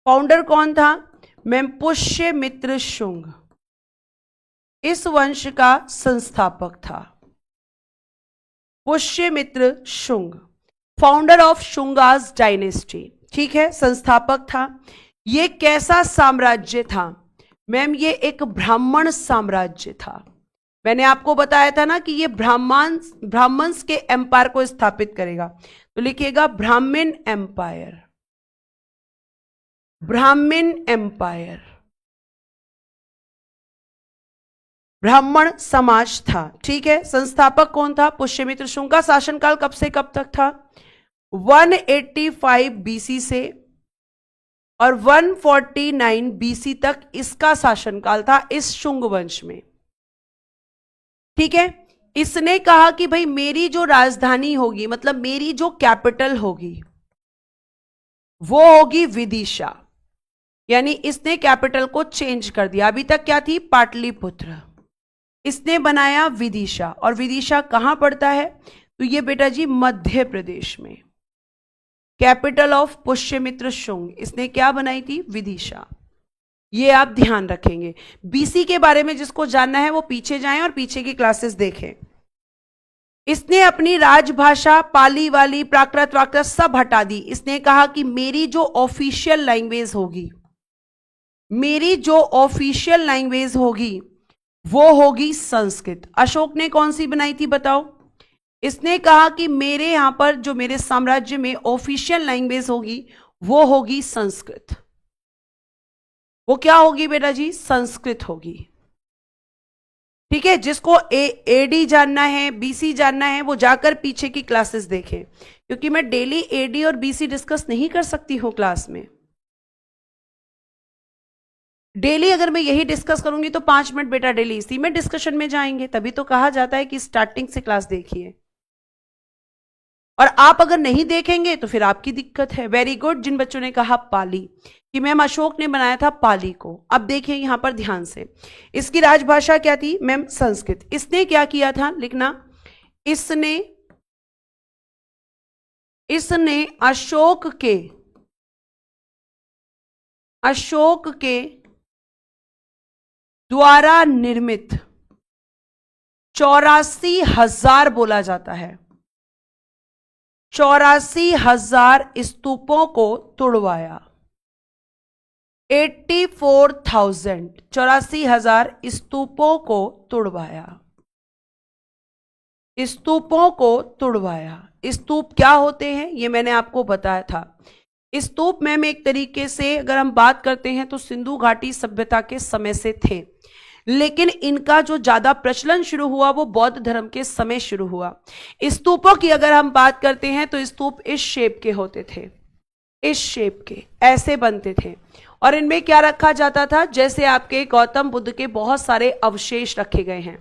फाउंडर कौन था मैम? पुष्यमित्र शुंग इस वंश का संस्थापक था। Pushyamitra Shunga, founder of Shungas dynasty, ठीक है, संस्थापक था। ये कैसा साम्राज्य था मैम? ये एक ब्राह्मण साम्राज्य था। मैंने आपको बताया था ना कि ये ब्राह्मण्स के एम्पायर को स्थापित करेगा। तो लिखिएगा ब्राह्मण एम्पायर, ब्राह्मण एम्पायर, ब्राह्मण समाज था। ठीक है, संस्थापक कौन था? पुष्यमित्र शुंग का शासनकाल कब से कब तक था? 185 बीसी से और 149 बीसी तक इसका शासनकाल था इस शुंग वंश में। ठीक है, इसने कहा कि भाई मेरी जो राजधानी होगी, मतलब मेरी जो कैपिटल होगी, वो होगी विदिशा। यानी इसने कैपिटल को चेंज कर दिया। अभी तक क्या थी? पाटलिपुत्र। इसने बनाया विदिशा। और विदिशा कहां पड़ता है? तो ये बेटा जी मध्य प्रदेश में। कैपिटल ऑफ पुष्यमित्र शुंग इसने क्या बनाई थी? विदिशा। ये आप ध्यान रखेंगे। बीसी के बारे में जिसको जानना है वो पीछे जाएं और पीछे की क्लासेस देखें। इसने अपनी राजभाषा पाली वाली, प्राकृत वाकृत सब हटा दी। इसने कहा कि मेरी जो ऑफिशियल लैंग्वेज होगी, मेरी जो ऑफिशियल लैंग्वेज होगी वो होगी संस्कृत। अशोक ने कौन सी बनाई थी बताओ? इसने कहा कि मेरे यहां पर जो मेरे साम्राज्य में ऑफिशियल लैंग्वेज होगी वो होगी संस्कृत। वो क्या होगी बेटा जी? संस्कृत होगी। ठीक है, जिसको एडी जानना है, बीसी जानना है, वो जाकर पीछे की क्लासेस देखें, क्योंकि मैं डेली एडी और बीसी डिस्कस नहीं कर सकती हूं क्लास में। डेली अगर मैं यही डिस्कस करूंगी तो 5 मिनट बेटा डेली इसी में डिस्कशन में जाएंगे। तभी तो कहा जाता है कि स्टार्टिंग से क्लास देखिए, और आप अगर नहीं देखेंगे तो फिर आपकी दिक्कत है। वेरी गुड, जिन बच्चों ने कहा पाली, कि मैम अशोक ने बनाया था पाली को। अब देखिए यहां पर ध्यान से, इसकी राजभाषा क्या थी मैम? संस्कृत। इसने क्या किया था? लिखना, इसने अशोक के द्वारा निर्मित 84,000 बोला जाता है, 84,000 स्तूपों को तुड़वाया। 84,000, 84,000 स्तूपों को तुड़वाया। स्तूपों को तुड़वाया। स्तूप क्या होते हैं ये मैंने आपको बताया था। स्तूप मैम एक तरीके से अगर हम बात करते हैं तो सिंधु घाटी सभ्यता के समय से थे, लेकिन इनका जो ज्यादा प्रचलन शुरू हुआ वो बौद्ध धर्म के समय शुरू हुआ। स्तूपों की अगर हम बात करते हैं तो स्तूप इस शेप के होते थे, इस शेप के ऐसे बनते थे और इनमें क्या रखा जाता था, जैसे आपके गौतम बुद्ध के बहुत सारे अवशेष रखे गए हैं,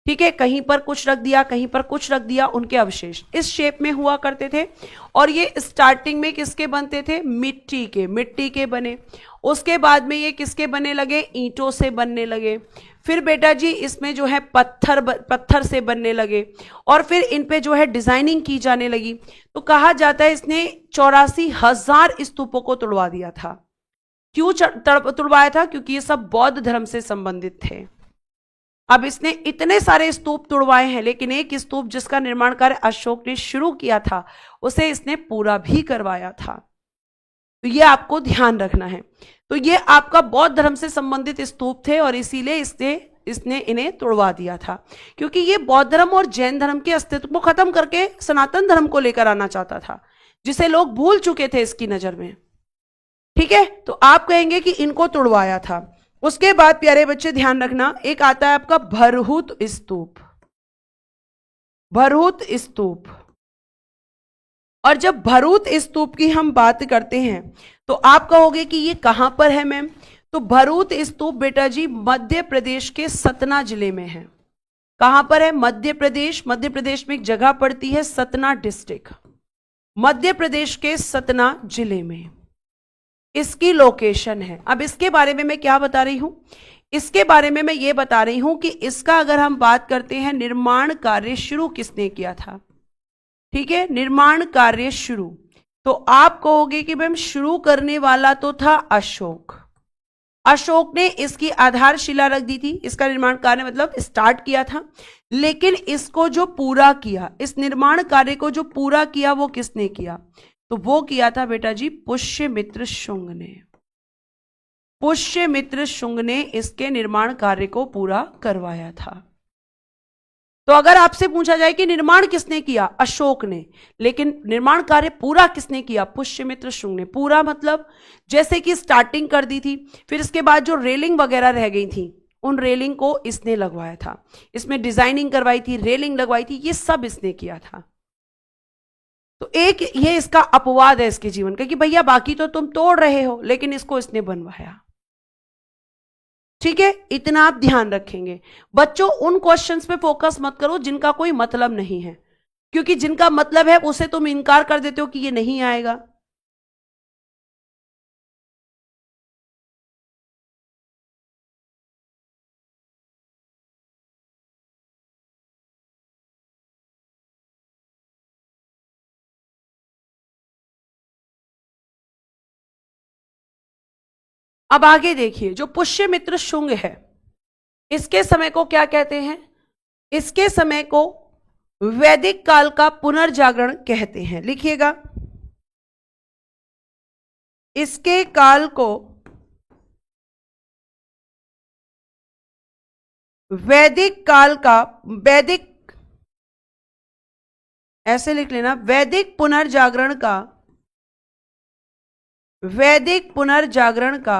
ठीक है, कहीं पर कुछ रख दिया, कहीं पर कुछ रख दिया, उनके अवशेष इस शेप में हुआ करते थे। और ये स्टार्टिंग में किसके बनते थे, मिट्टी के बने। उसके बाद में ये किसके बनने लगे, ईंटों से बनने लगे। फिर बेटा जी इसमें जो है पत्थर से बनने लगे और फिर इन पे जो है डिजाइनिंग की जाने लगी। तो कहा जाता है इसने 84,000 स्तूपों को तुड़वा दिया था। क्यों तुड़वाया था, क्योंकि ये सब बौद्ध धर्म से संबंधित थे। अब इसने इतने सारे स्तूप तुड़वाए हैं, लेकिन एक स्तूप जिसका निर्माण कार्य अशोक ने शुरू किया था उसे इसने पूरा भी करवाया था। तो ये आपको ध्यान रखना है। तो ये आपका बौद्ध धर्म से संबंधित स्तूप थे और इसीलिए इसने इन्हें तुड़वा दिया था, क्योंकि ये बौद्ध धर्म और जैन धर्म के अस्तित्व को खत्म करके सनातन धर्म को लेकर आना चाहता था, जिसे लोग भूल चुके थे इसकी नजर में। ठीक है, तो आप कहेंगे कि इनको तुड़वाया था। उसके बाद प्यारे बच्चे ध्यान रखना, एक आता है आपका भरहुत स्तूप। भरहुत स्तूप, और जब भरूत स्तूप की हम बात करते हैं तो आप कहोगे कि ये कहां पर है मैम। तो भरूत स्तूप बेटा जी मध्य प्रदेश के सतना जिले में है। कहां पर है, मध्य प्रदेश। मध्य प्रदेश में एक जगह पड़ती है सतना डिस्ट्रिक्ट, मध्य प्रदेश के सतना जिले में इसकी लोकेशन है। अब इसके बारे में मैं क्या बता रही हूं, इसके बारे में मैं ये बता रही हूं कि इसका अगर हम बात करते हैं, निर्माण कार्य शुरू किसने किया था। ठीक है, निर्माण कार्य शुरू, तो आप कहोगे कि मैम शुरू करने वाला तो था अशोक। अशोक ने इसकी आधारशिला रख दी थी, इसका निर्माण कार्य मतलब स्टार्ट किया था। लेकिन इसको जो पूरा किया, इस निर्माण कार्य को जो पूरा किया वो किसने किया, तो वो किया था बेटा जी पुष्यमित्र शुंग ने। पुष्यमित्र शुंग ने इसके निर्माण कार्य को पूरा करवाया था। तो अगर आपसे पूछा जाए कि निर्माण किसने किया, अशोक ने, लेकिन निर्माण कार्य पूरा किसने किया, पुष्यमित्र शुंग ने। पूरा मतलब जैसे कि स्टार्टिंग कर दी थी, फिर इसके बाद जो रेलिंग वगैरह रह गई थी उन रेलिंग को इसने लगवाया था, इसमें डिजाइनिंग करवाई थी, रेलिंग लगवाई थी, ये सब इसने किया था। तो एक ये इसका अपवाद है इसके जीवन का कि भैया बाकी तो तुम तोड़ रहे हो, लेकिन इसको इसने बनवाया। ठीक है, इतना आप ध्यान रखेंगे। बच्चों उन क्वेश्चंस पे फोकस मत करो जिनका कोई मतलब नहीं है, क्योंकि जिनका मतलब है उसे तुम इनकार कर देते हो कि ये नहीं आएगा। अब आगे देखिए, जो पुष्यमित्र शुंग है इसके समय को क्या कहते हैं, इसके समय को वैदिक काल का पुनर्जागरण कहते हैं। लिखिएगा, इसके काल को वैदिक काल का, वैदिक ऐसे लिख लेना, वैदिक पुनर्जागरण का, वैदिक पुनर्जागरण का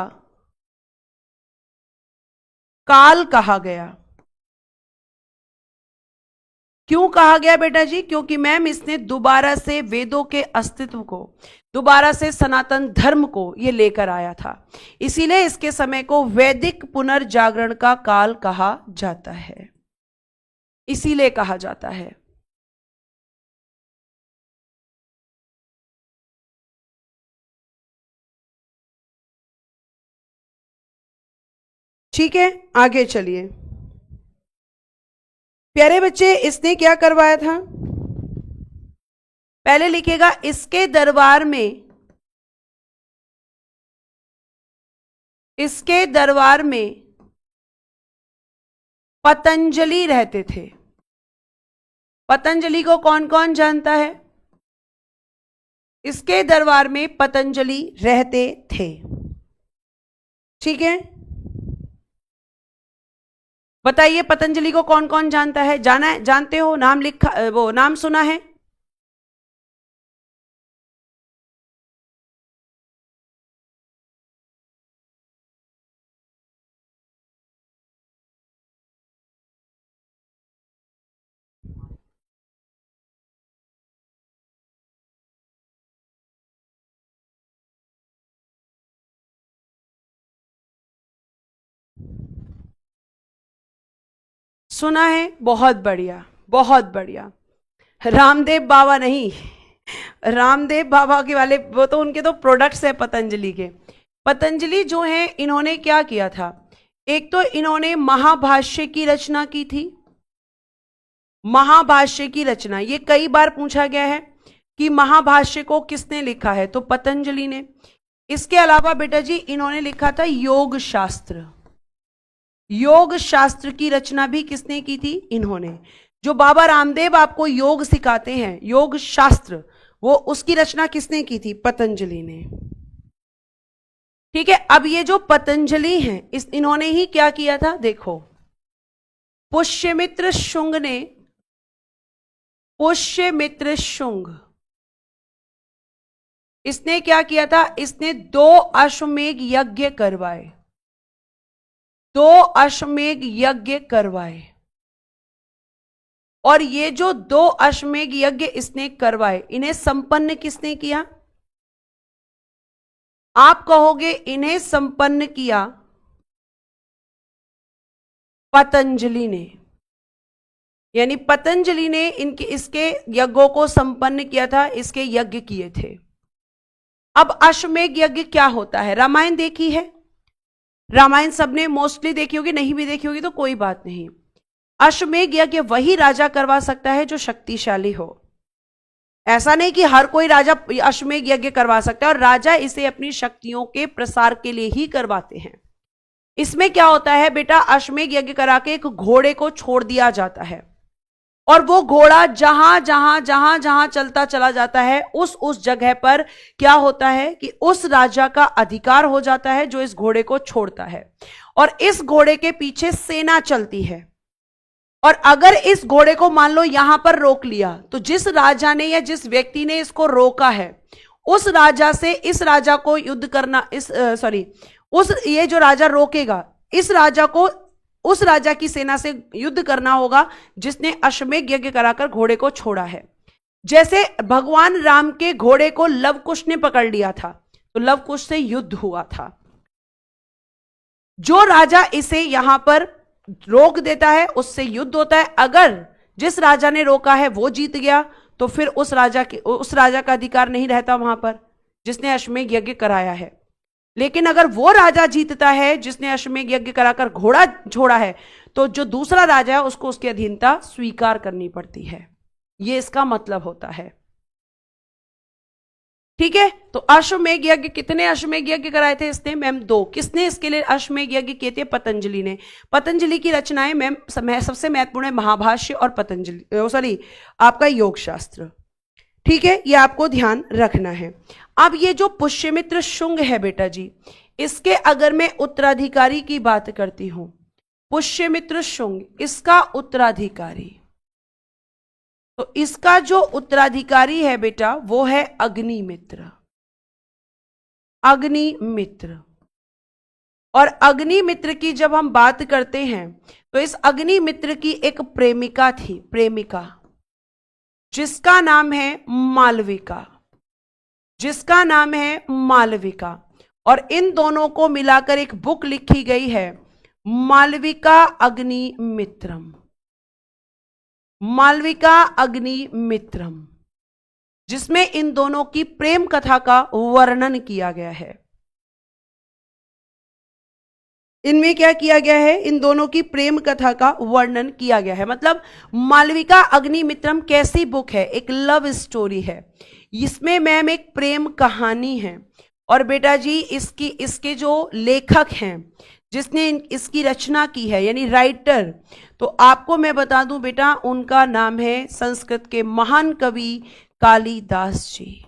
काल कहा गया। क्यों कहा गया बेटा जी, क्योंकि मैम इसने दोबारा से वेदों के अस्तित्व को, दोबारा से सनातन धर्म को ये लेकर आया था, इसीलिए इसके समय को वैदिक पुनर्जागरण का काल कहा जाता है, इसीलिए कहा जाता है। ठीक है, आगे चलिए प्यारे बच्चे, इसने क्या करवाया था, पहले लिखिएगा, इसके दरबार में, इसके दरबार में पतंजलि रहते थे। पतंजलि को कौन कौन जानता है, इसके दरबार में पतंजलि रहते थे। ठीक है, बताइए पतंजलि को कौन कौन जानता है, जाना है, जानते हो, नाम लिखा, वो नाम सुना है। सुना है, बहुत बढ़िया, बहुत बढ़िया। रामदेव बाबा नहीं, रामदेव बाबा के वाले वो तो उनके तो प्रोडक्ट्स है पतंजलि के। पतंजलि जो है इन्होंने क्या किया था, एक तो इन्होंने महाभाष्य की रचना की थी। महाभाष्य की रचना, ये कई बार पूछा गया है कि महाभाष्य को किसने लिखा है, तो पतंजलि ने। इसके अलावा बेटा जी इन्होंने लिखा था योग शास्त्र। योग शास्त्र की रचना भी किसने की थी, इन्होंने। जो बाबा रामदेव आपको योग सिखाते हैं, योग शास्त्र, वो उसकी रचना किसने की थी, पतंजलि ने। ठीक है, अब ये जो पतंजलि हैं इन्होंने ही क्या किया था, देखो पुष्यमित्र शुंग ने, पुष्यमित्र शुंग, इसने क्या किया था, इसने 2 अश्वमेघ यज्ञ करवाए, 2 अश्वमेघ यज्ञ करवाए। और ये जो 2 अश्वमेघ यज्ञ इसने करवाए, इन्हें संपन्न किसने किया, आप कहोगे इन्हें संपन्न किया पतंजलि ने, यानी पतंजलि ने इसके यज्ञों को संपन्न किया था, इसके यज्ञ किए थे। अब अश्वमेघ यज्ञ क्या होता है, रामायण देखी है, रामायण सबने मोस्टली देखी होगी, नहीं भी देखी होगी तो कोई बात नहीं। अश्वमेघ यज्ञ वही राजा करवा सकता है जो शक्तिशाली हो। ऐसा नहीं कि हर कोई राजा अश्वमेघ यज्ञ करवा सकता है, और राजा इसे अपनी शक्तियों के प्रसार के लिए ही करवाते हैं। इसमें क्या होता है बेटा, अश्वमेघ यज्ञ करा के एक घोड़े को छोड़ दिया जाता है, और वो घोड़ा जहां जहां जहां जहां चलता चला जाता है, उस जगह पर क्या होता है कि उस राजा का अधिकार हो जाता है जो इस घोड़े को छोड़ता है। और इस घोड़े के पीछे सेना चलती है, और अगर इस घोड़े को मान लो यहां पर रोक लिया, तो जिस राजा ने या जिस व्यक्ति ने इसको रोका है, उस राजा से इस राजा को युद्ध करना, ये जो राजा रोकेगा, इस राजा को उस राजा की सेना से युद्ध करना होगा जिसने अश्वमेघ यज्ञ कराकर घोड़े को छोड़ा है। जैसे भगवान राम के घोड़े को लव कुश ने पकड़ लिया था, तो लव कुश से युद्ध हुआ था। जो राजा इसे यहां पर रोक देता है उससे युद्ध होता है। अगर जिस राजा ने रोका है वो जीत गया, तो फिर उस राजा का अधिकार नहीं रहता वहां पर जिसने अश्वमेघ यज्ञ कराया है। लेकिन अगर वो राजा जीतता है जिसने अश्वमेघ यज्ञ कराकर घोड़ा छोड़ा है, तो जो दूसरा राजा है उसको उसकी अधीनता स्वीकार करनी पड़ती है। ये इसका मतलब होता है। ठीक है, तो अश्वमेघ यज्ञ, कितने अश्वमेघ यज्ञ कराए थे इसने, मैम 2। किसने इसके लिए अश्वमेघ यज्ञ किए थे, पतंजलि ने। पतंजलि की रचनाएं मैम सबसे महत्वपूर्ण है महाभाष्य और पतंजलि आपका योग शास्त्र। ठीक है, ये आपको ध्यान रखना है। अब ये जो पुष्यमित्र शुंग है बेटा जी, इसके अगर मैं उत्तराधिकारी की बात करती हूं, पुष्यमित्र शुंग इसका उत्तराधिकारी, तो इसका जो उत्तराधिकारी है बेटा वो है अग्निमित्र। अग्निमित्र, और अग्निमित्र की जब हम बात करते हैं तो इस अग्निमित्र की एक प्रेमिका थी, प्रेमिका, जिसका नाम है मालविका, जिसका नाम है मालविका। और इन दोनों को मिलाकर एक बुक लिखी गई है, मालविका अग्निमित्रम, मालविका अग्निमित्रम, जिसमें इन दोनों की प्रेम कथा का वर्णन किया गया है। इनमें क्या किया गया है, इन दोनों की प्रेम कथा का वर्णन किया गया है। मतलब मालविका अग्निमित्रम कैसी बुक है, एक लव स्टोरी है। इसमें मैम एक प्रेम कहानी है, और बेटा जी इसके जो लेखक हैं, जिसने इसकी रचना की है, यानी राइटर, तो आपको मैं बता दूं बेटा उनका नाम है संस्कृत के महान कवि कालिदास जी।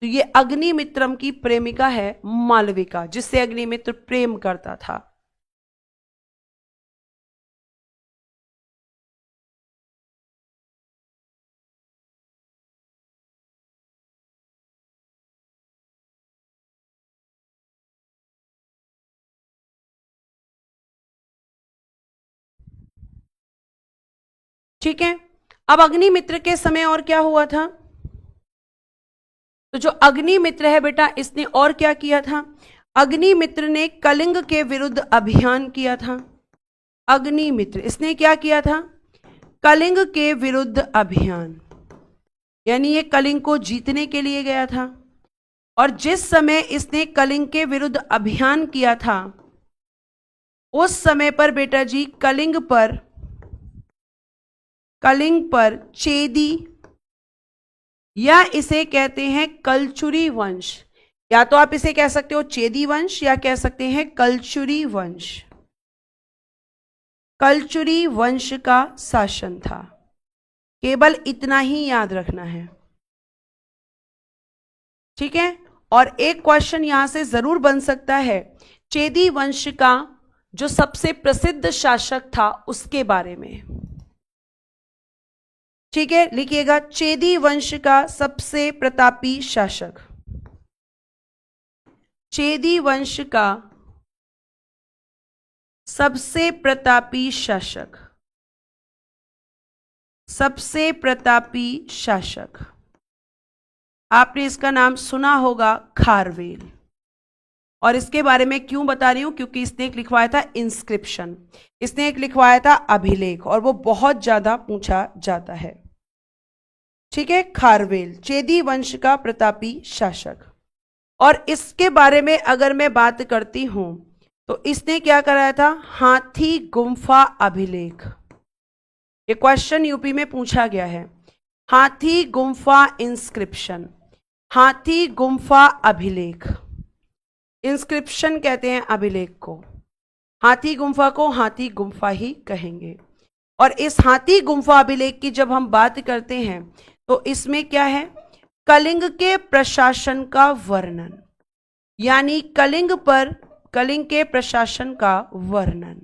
तो ये अग्निमित्रम की प्रेमिका है मालविका, जिससे अग्निमित्र प्रेम करता था। ठीक है, अब अग्निमित्र के समय और क्या हुआ था, तो जो अग्निमित्र है बेटा इसने और क्या किया था, अग्निमित्र ने कलिंग के विरुद्ध अभियान किया था। अग्निमित्र, इसने क्या किया था? कलिंग के विरुद्ध अभियान, यानी ये कलिंग को जीतने के लिए गया था। और जिस समय इसने कलिंग के विरुद्ध अभियान किया था, उस समय पर बेटा जी कलिंग पर चेदी, या इसे कहते हैं कलचुरी वंश, या तो आप इसे कह सकते हो चेदी वंश या कह सकते हैं कलचुरी वंश, कलचुरी वंश का शासन था। केवल इतना ही याद रखना है, ठीक है। और एक क्वेश्चन यहां से जरूर बन सकता है, चेदी वंश का जो सबसे प्रसिद्ध शासक था उसके बारे में, ठीक है, लिखिएगा चेदी वंश का सबसे प्रतापी शासक, चेदी वंश का सबसे प्रतापी शासक, सबसे प्रतापी शासक, आपने इसका नाम सुना होगा खारवेल। और इसके बारे में क्यों बता रही हूं? क्योंकि इसने एक लिखवाया था इंस्क्रिप्शन, इसने एक लिखवाया था अभिलेख, और वो बहुत ज्यादा पूछा जाता है, ठीक है। खारवेल चेदी वंश का प्रतापी शासक। और इसके बारे में अगर मैं बात करती हूं तो इसने क्या कराया था? हाथी गुम्फा अभिलेख। ये क्वेश्चन यूपी में पूछा गया है, हाथी गुम्फा इंस्क्रिप्शन, हाथी गुम्फा अभिलेख। इंस्क्रिप्शन कहते हैं अभिलेख को, हाथी गुम्फा को हाथी गुम्फा ही कहेंगे। और इस हाथी गुम्फा अभिलेख की जब हम बात करते हैं तो इसमें क्या है? कलिंग के प्रशासन का वर्णन, यानी कलिंग के प्रशासन का वर्णन,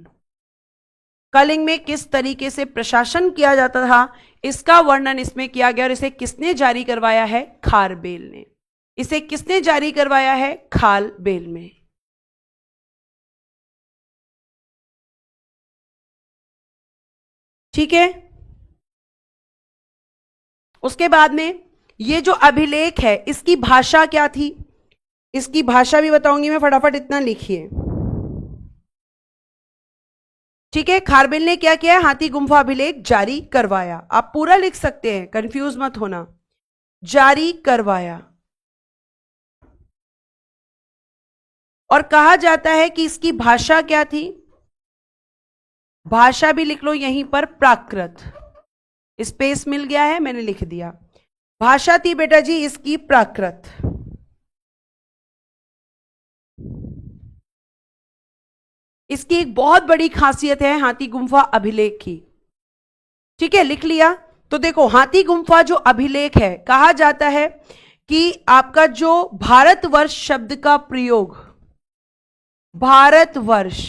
कलिंग में किस तरीके से प्रशासन किया जाता था इसका वर्णन इसमें किया गया। और इसे किसने जारी करवाया है? खारवेल ने। इसे किसने जारी करवाया है? खारवेल में। ठीक है। उसके बाद में ये जो अभिलेख है इसकी भाषा क्या थी? इसकी भाषा भी बताऊंगी मैं, फटाफट इतना लिखिए, ठीक है। खारवेल ने क्या किया? हाथी गुम्फा अभिलेख जारी करवाया। आप पूरा लिख सकते हैं, कंफ्यूज मत होना, जारी करवाया। और कहा जाता है कि इसकी भाषा क्या थी? भाषा भी लिख लो यहीं पर, प्राकृत। स्पेस मिल गया है, मैंने लिख दिया। भाषा थी बेटा जी इसकी प्राकृत। इसकी एक बहुत बड़ी खासियत है हाथी गुम्फा अभिलेख की, ठीक है, लिख लिया। तो देखो हाथी गुम्फा जो अभिलेख है, कहा जाता है कि आपका जो भारतवर्ष शब्द का प्रयोग, भारतवर्ष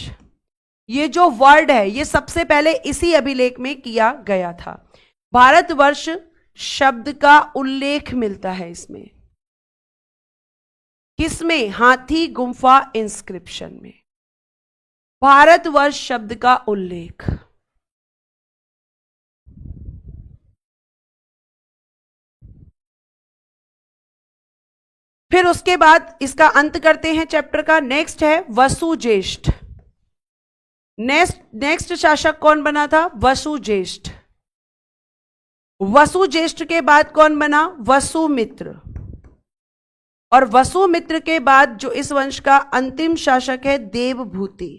ये जो वर्ड है ये सबसे पहले इसी अभिलेख में किया गया था। भारतवर्ष शब्द का उल्लेख मिलता है इसमें, किसमें? हाथी गुम्फा इंस्क्रिप्शन में भारतवर्ष शब्द का उल्लेख। फिर उसके बाद इसका अंत करते हैं चैप्टर का। नेक्स्ट है वसुज्येष्ठ। नेक्स्ट शासक कौन बना था? वसुज्येष्ठ। वसुज्येष्ठ के बाद कौन बना? वसुमित्र। और वसुमित्र के बाद जो इस वंश का अंतिम शासक है देवभूति।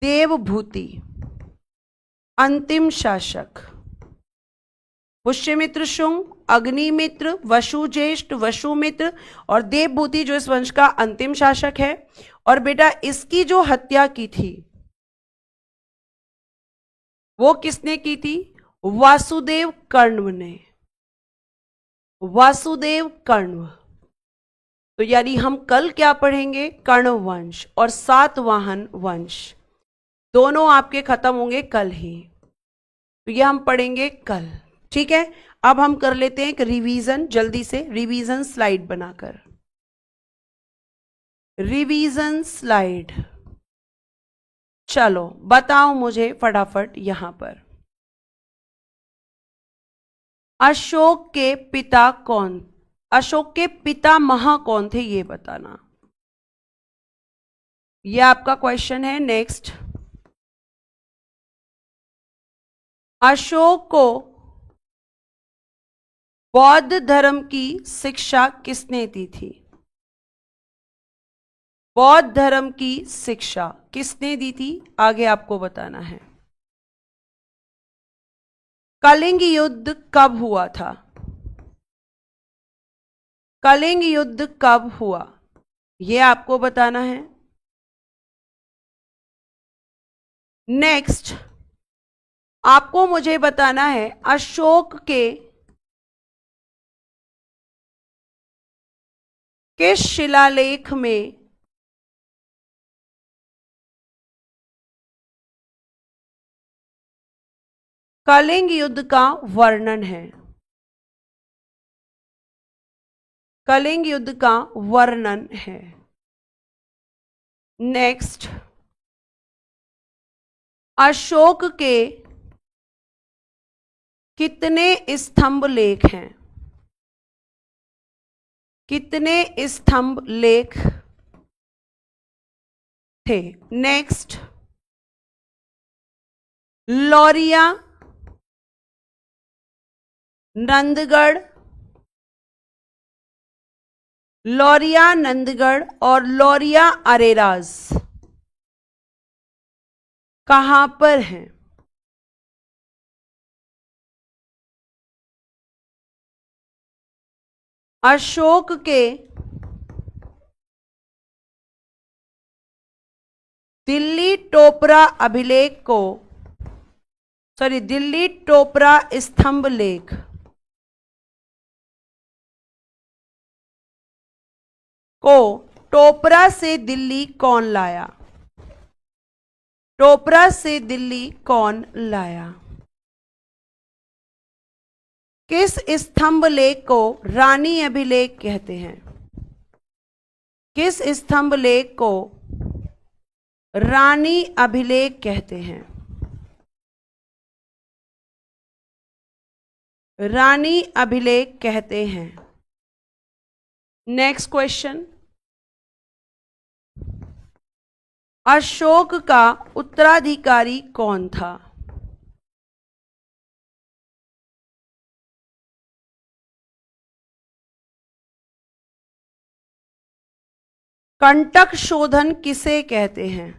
देवभूति अंतिम शासक। पुष्यमित्र शुंग, अग्निमित्र, वसुज्येष्ठ, वसुमित्र और देवभूति जो इस वंश का अंतिम शासक है। और बेटा इसकी जो हत्या की थी वो किसने की थी? वासुदेव कर्ण ने। वासुदेव कर्ण। तो यानी हम कल क्या पढ़ेंगे? कर्ण वंश और सातवाहन वंश, दोनों आपके खत्म होंगे कल ही। तो ये हम पढ़ेंगे कल, ठीक है। अब हम कर लेते हैं एक रिवीजन, जल्दी से रिवीजन स्लाइड बनाकर। रिवीजन स्लाइड, चलो बताओ मुझे फटाफट यहां पर, अशोक के पिता कौन, अशोक के पितामह कौन थे ये बताना, ये आपका क्वेश्चन है। नेक्स्ट, अशोक को बौद्ध धर्म की शिक्षा किसने दी थी? बौद्ध धर्म की शिक्षा किसने दी थी, आगे आपको बताना है। कलिंग युद्ध कब हुआ था? कलिंग युद्ध कब हुआ, यह आपको बताना है। नेक्स्ट आपको मुझे बताना है अशोक के किस शिलालेख में कलिंग युद्ध का वर्णन है? कलिंग युद्ध का वर्णन है। नेक्स्ट अशोक के कितने स्तंभ लेख हैं? कितने स्तंभ लेख थे? नेक्स्ट लौरिया, नंदगढ़, लौरिया नंदगढ़ और लौरिया अरेराज कहां पर हैं? अशोक के दिल्ली टोपरा अभिलेख को, दिल्ली टोपरा स्तंभ लेख को टोपरा से दिल्ली कौन लाया? टोपरा से दिल्ली कौन लाया? किस स्तंभ लेख को रानी अभिलेख कहते हैं? किस स्तंभ लेख को रानी अभिलेख कहते हैं? रानी अभिलेख कहते हैं। नेक्स्ट क्वेश्चन, अशोक का उत्तराधिकारी कौन था? कंटक शोधन किसे कहते हैं?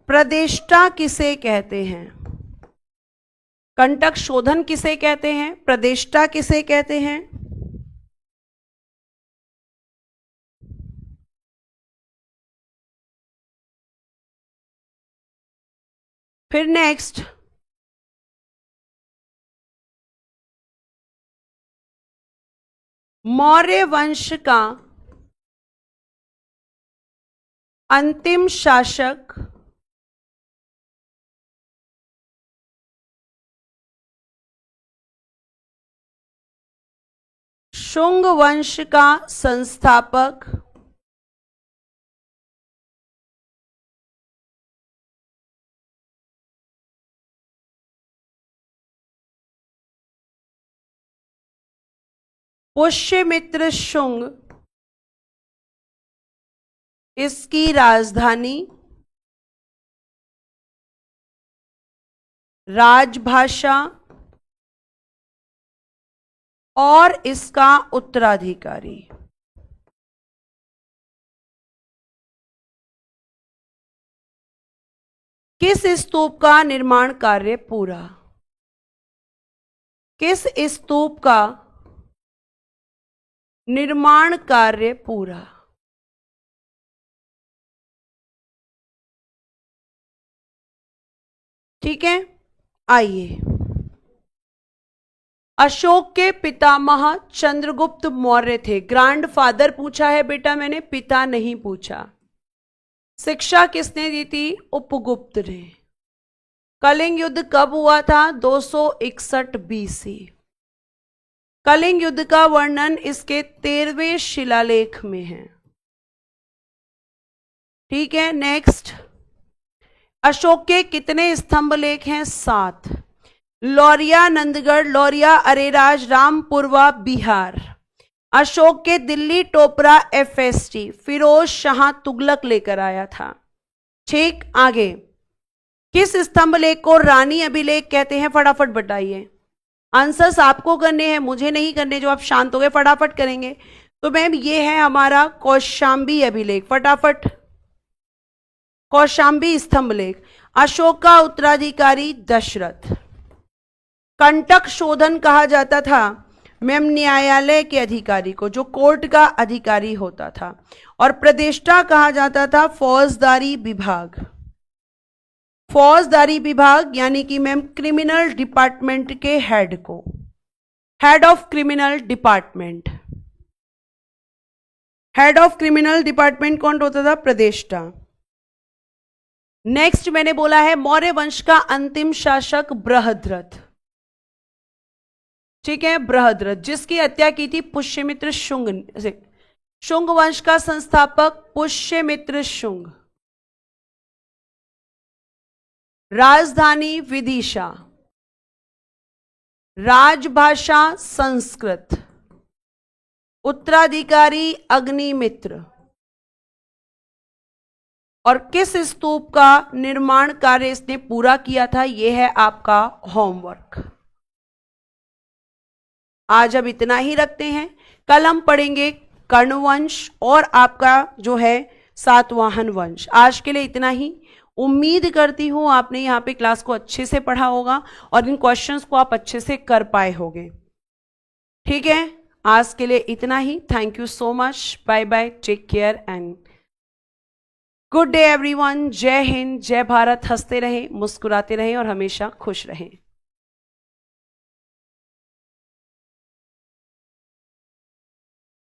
प्रदेष्टा किसे कहते हैं? कंटक शोधन किसे कहते हैं? प्रदेष्टा किसे कहते हैं? फिर नेक्स्ट मौर्य वंश का अंतिम शासक शुंग वंश का संस्थापक पुष्यमित्र शुंग, इसकी राजधानी, राजभाषा और इसका उत्तराधिकारी। किस स्तूप का निर्माण कार्य पूरा? किस स्तूप का निर्माण कार्य पूरा? ठीक है, आइए। अशोक के पितामह चंद्रगुप्त मौर्य थे। ग्रैंडफादर पूछा है बेटा मैंने, पिता नहीं पूछा। शिक्षा किसने दी थी? उपगुप्त ने। कलिंग युद्ध कब हुआ था? 261 BC। कलिंग युद्ध का वर्णन इसके 13वें शिलालेख में है। ठीक है, नेक्स्ट अशोक के कितने स्तंभ लेख हैं? 7। लौरिया नंदगढ़, लौरिया अरेराज, रामपुरवा बिहार। अशोक के दिल्ली टोपरा FST फिरोज शाह तुगलक लेकर आया था। ठीक, आगे, किस स्तंभ लेख को रानी अभिलेख कहते हैं? फटाफट बताइए। आंसर्स आपको करने हैं, मुझे नहीं करने। जो आप शांत हो गए फटाफट करेंगे। तो मैम ये है हमारा कौशांबी अभिलेख। फटाफट, कौशांबी स्तंभ लेख। अशोक का उत्तराधिकारी दशरथ। कंटक शोधन कहा जाता था मैम न्यायालय के अधिकारी को, जो कोर्ट का अधिकारी होता था। और प्रदेष्टा कहा जाता था फौजदारी विभाग। फौजदारी विभाग यानी कि मैम क्रिमिनल डिपार्टमेंट के हेड को, head of criminal department. Head of criminal department कौन होता था? प्रदेष्टा। नेक्स्ट मैंने बोला है मौर्य वंश का अंतिम शासक बृहद्रथ। ठीक है, बृहद्रथ, जिसकी हत्या की थी पुष्यमित्र शुंग से। शुंग वंश का संस्थापक पुष्यमित्र शुंग। राजधानी विदिशा। राजभाषा संस्कृत। उत्तराधिकारी अग्निमित्र। और किस स्तूप का निर्माण कार्य इसने पूरा किया था? यह है आपका होमवर्क। आज अब इतना ही रखते हैं। कल हम पढ़ेंगे कर्णवंश और आपका जो है सातवाहन वंश। आज के लिए इतना ही। उम्मीद करती हूं आपने यहाँ पे क्लास को अच्छे से पढ़ा होगा और इन क्वेश्चंस को आप अच्छे से कर पाए होंगे। ठीक है, आज के लिए इतना ही। Thank you so much. Bye bye, take care and good day everyone. जय हिंद, जय भारत। हंसते रहें, मुस्कुराते रहें और हमेशा खुश रहें।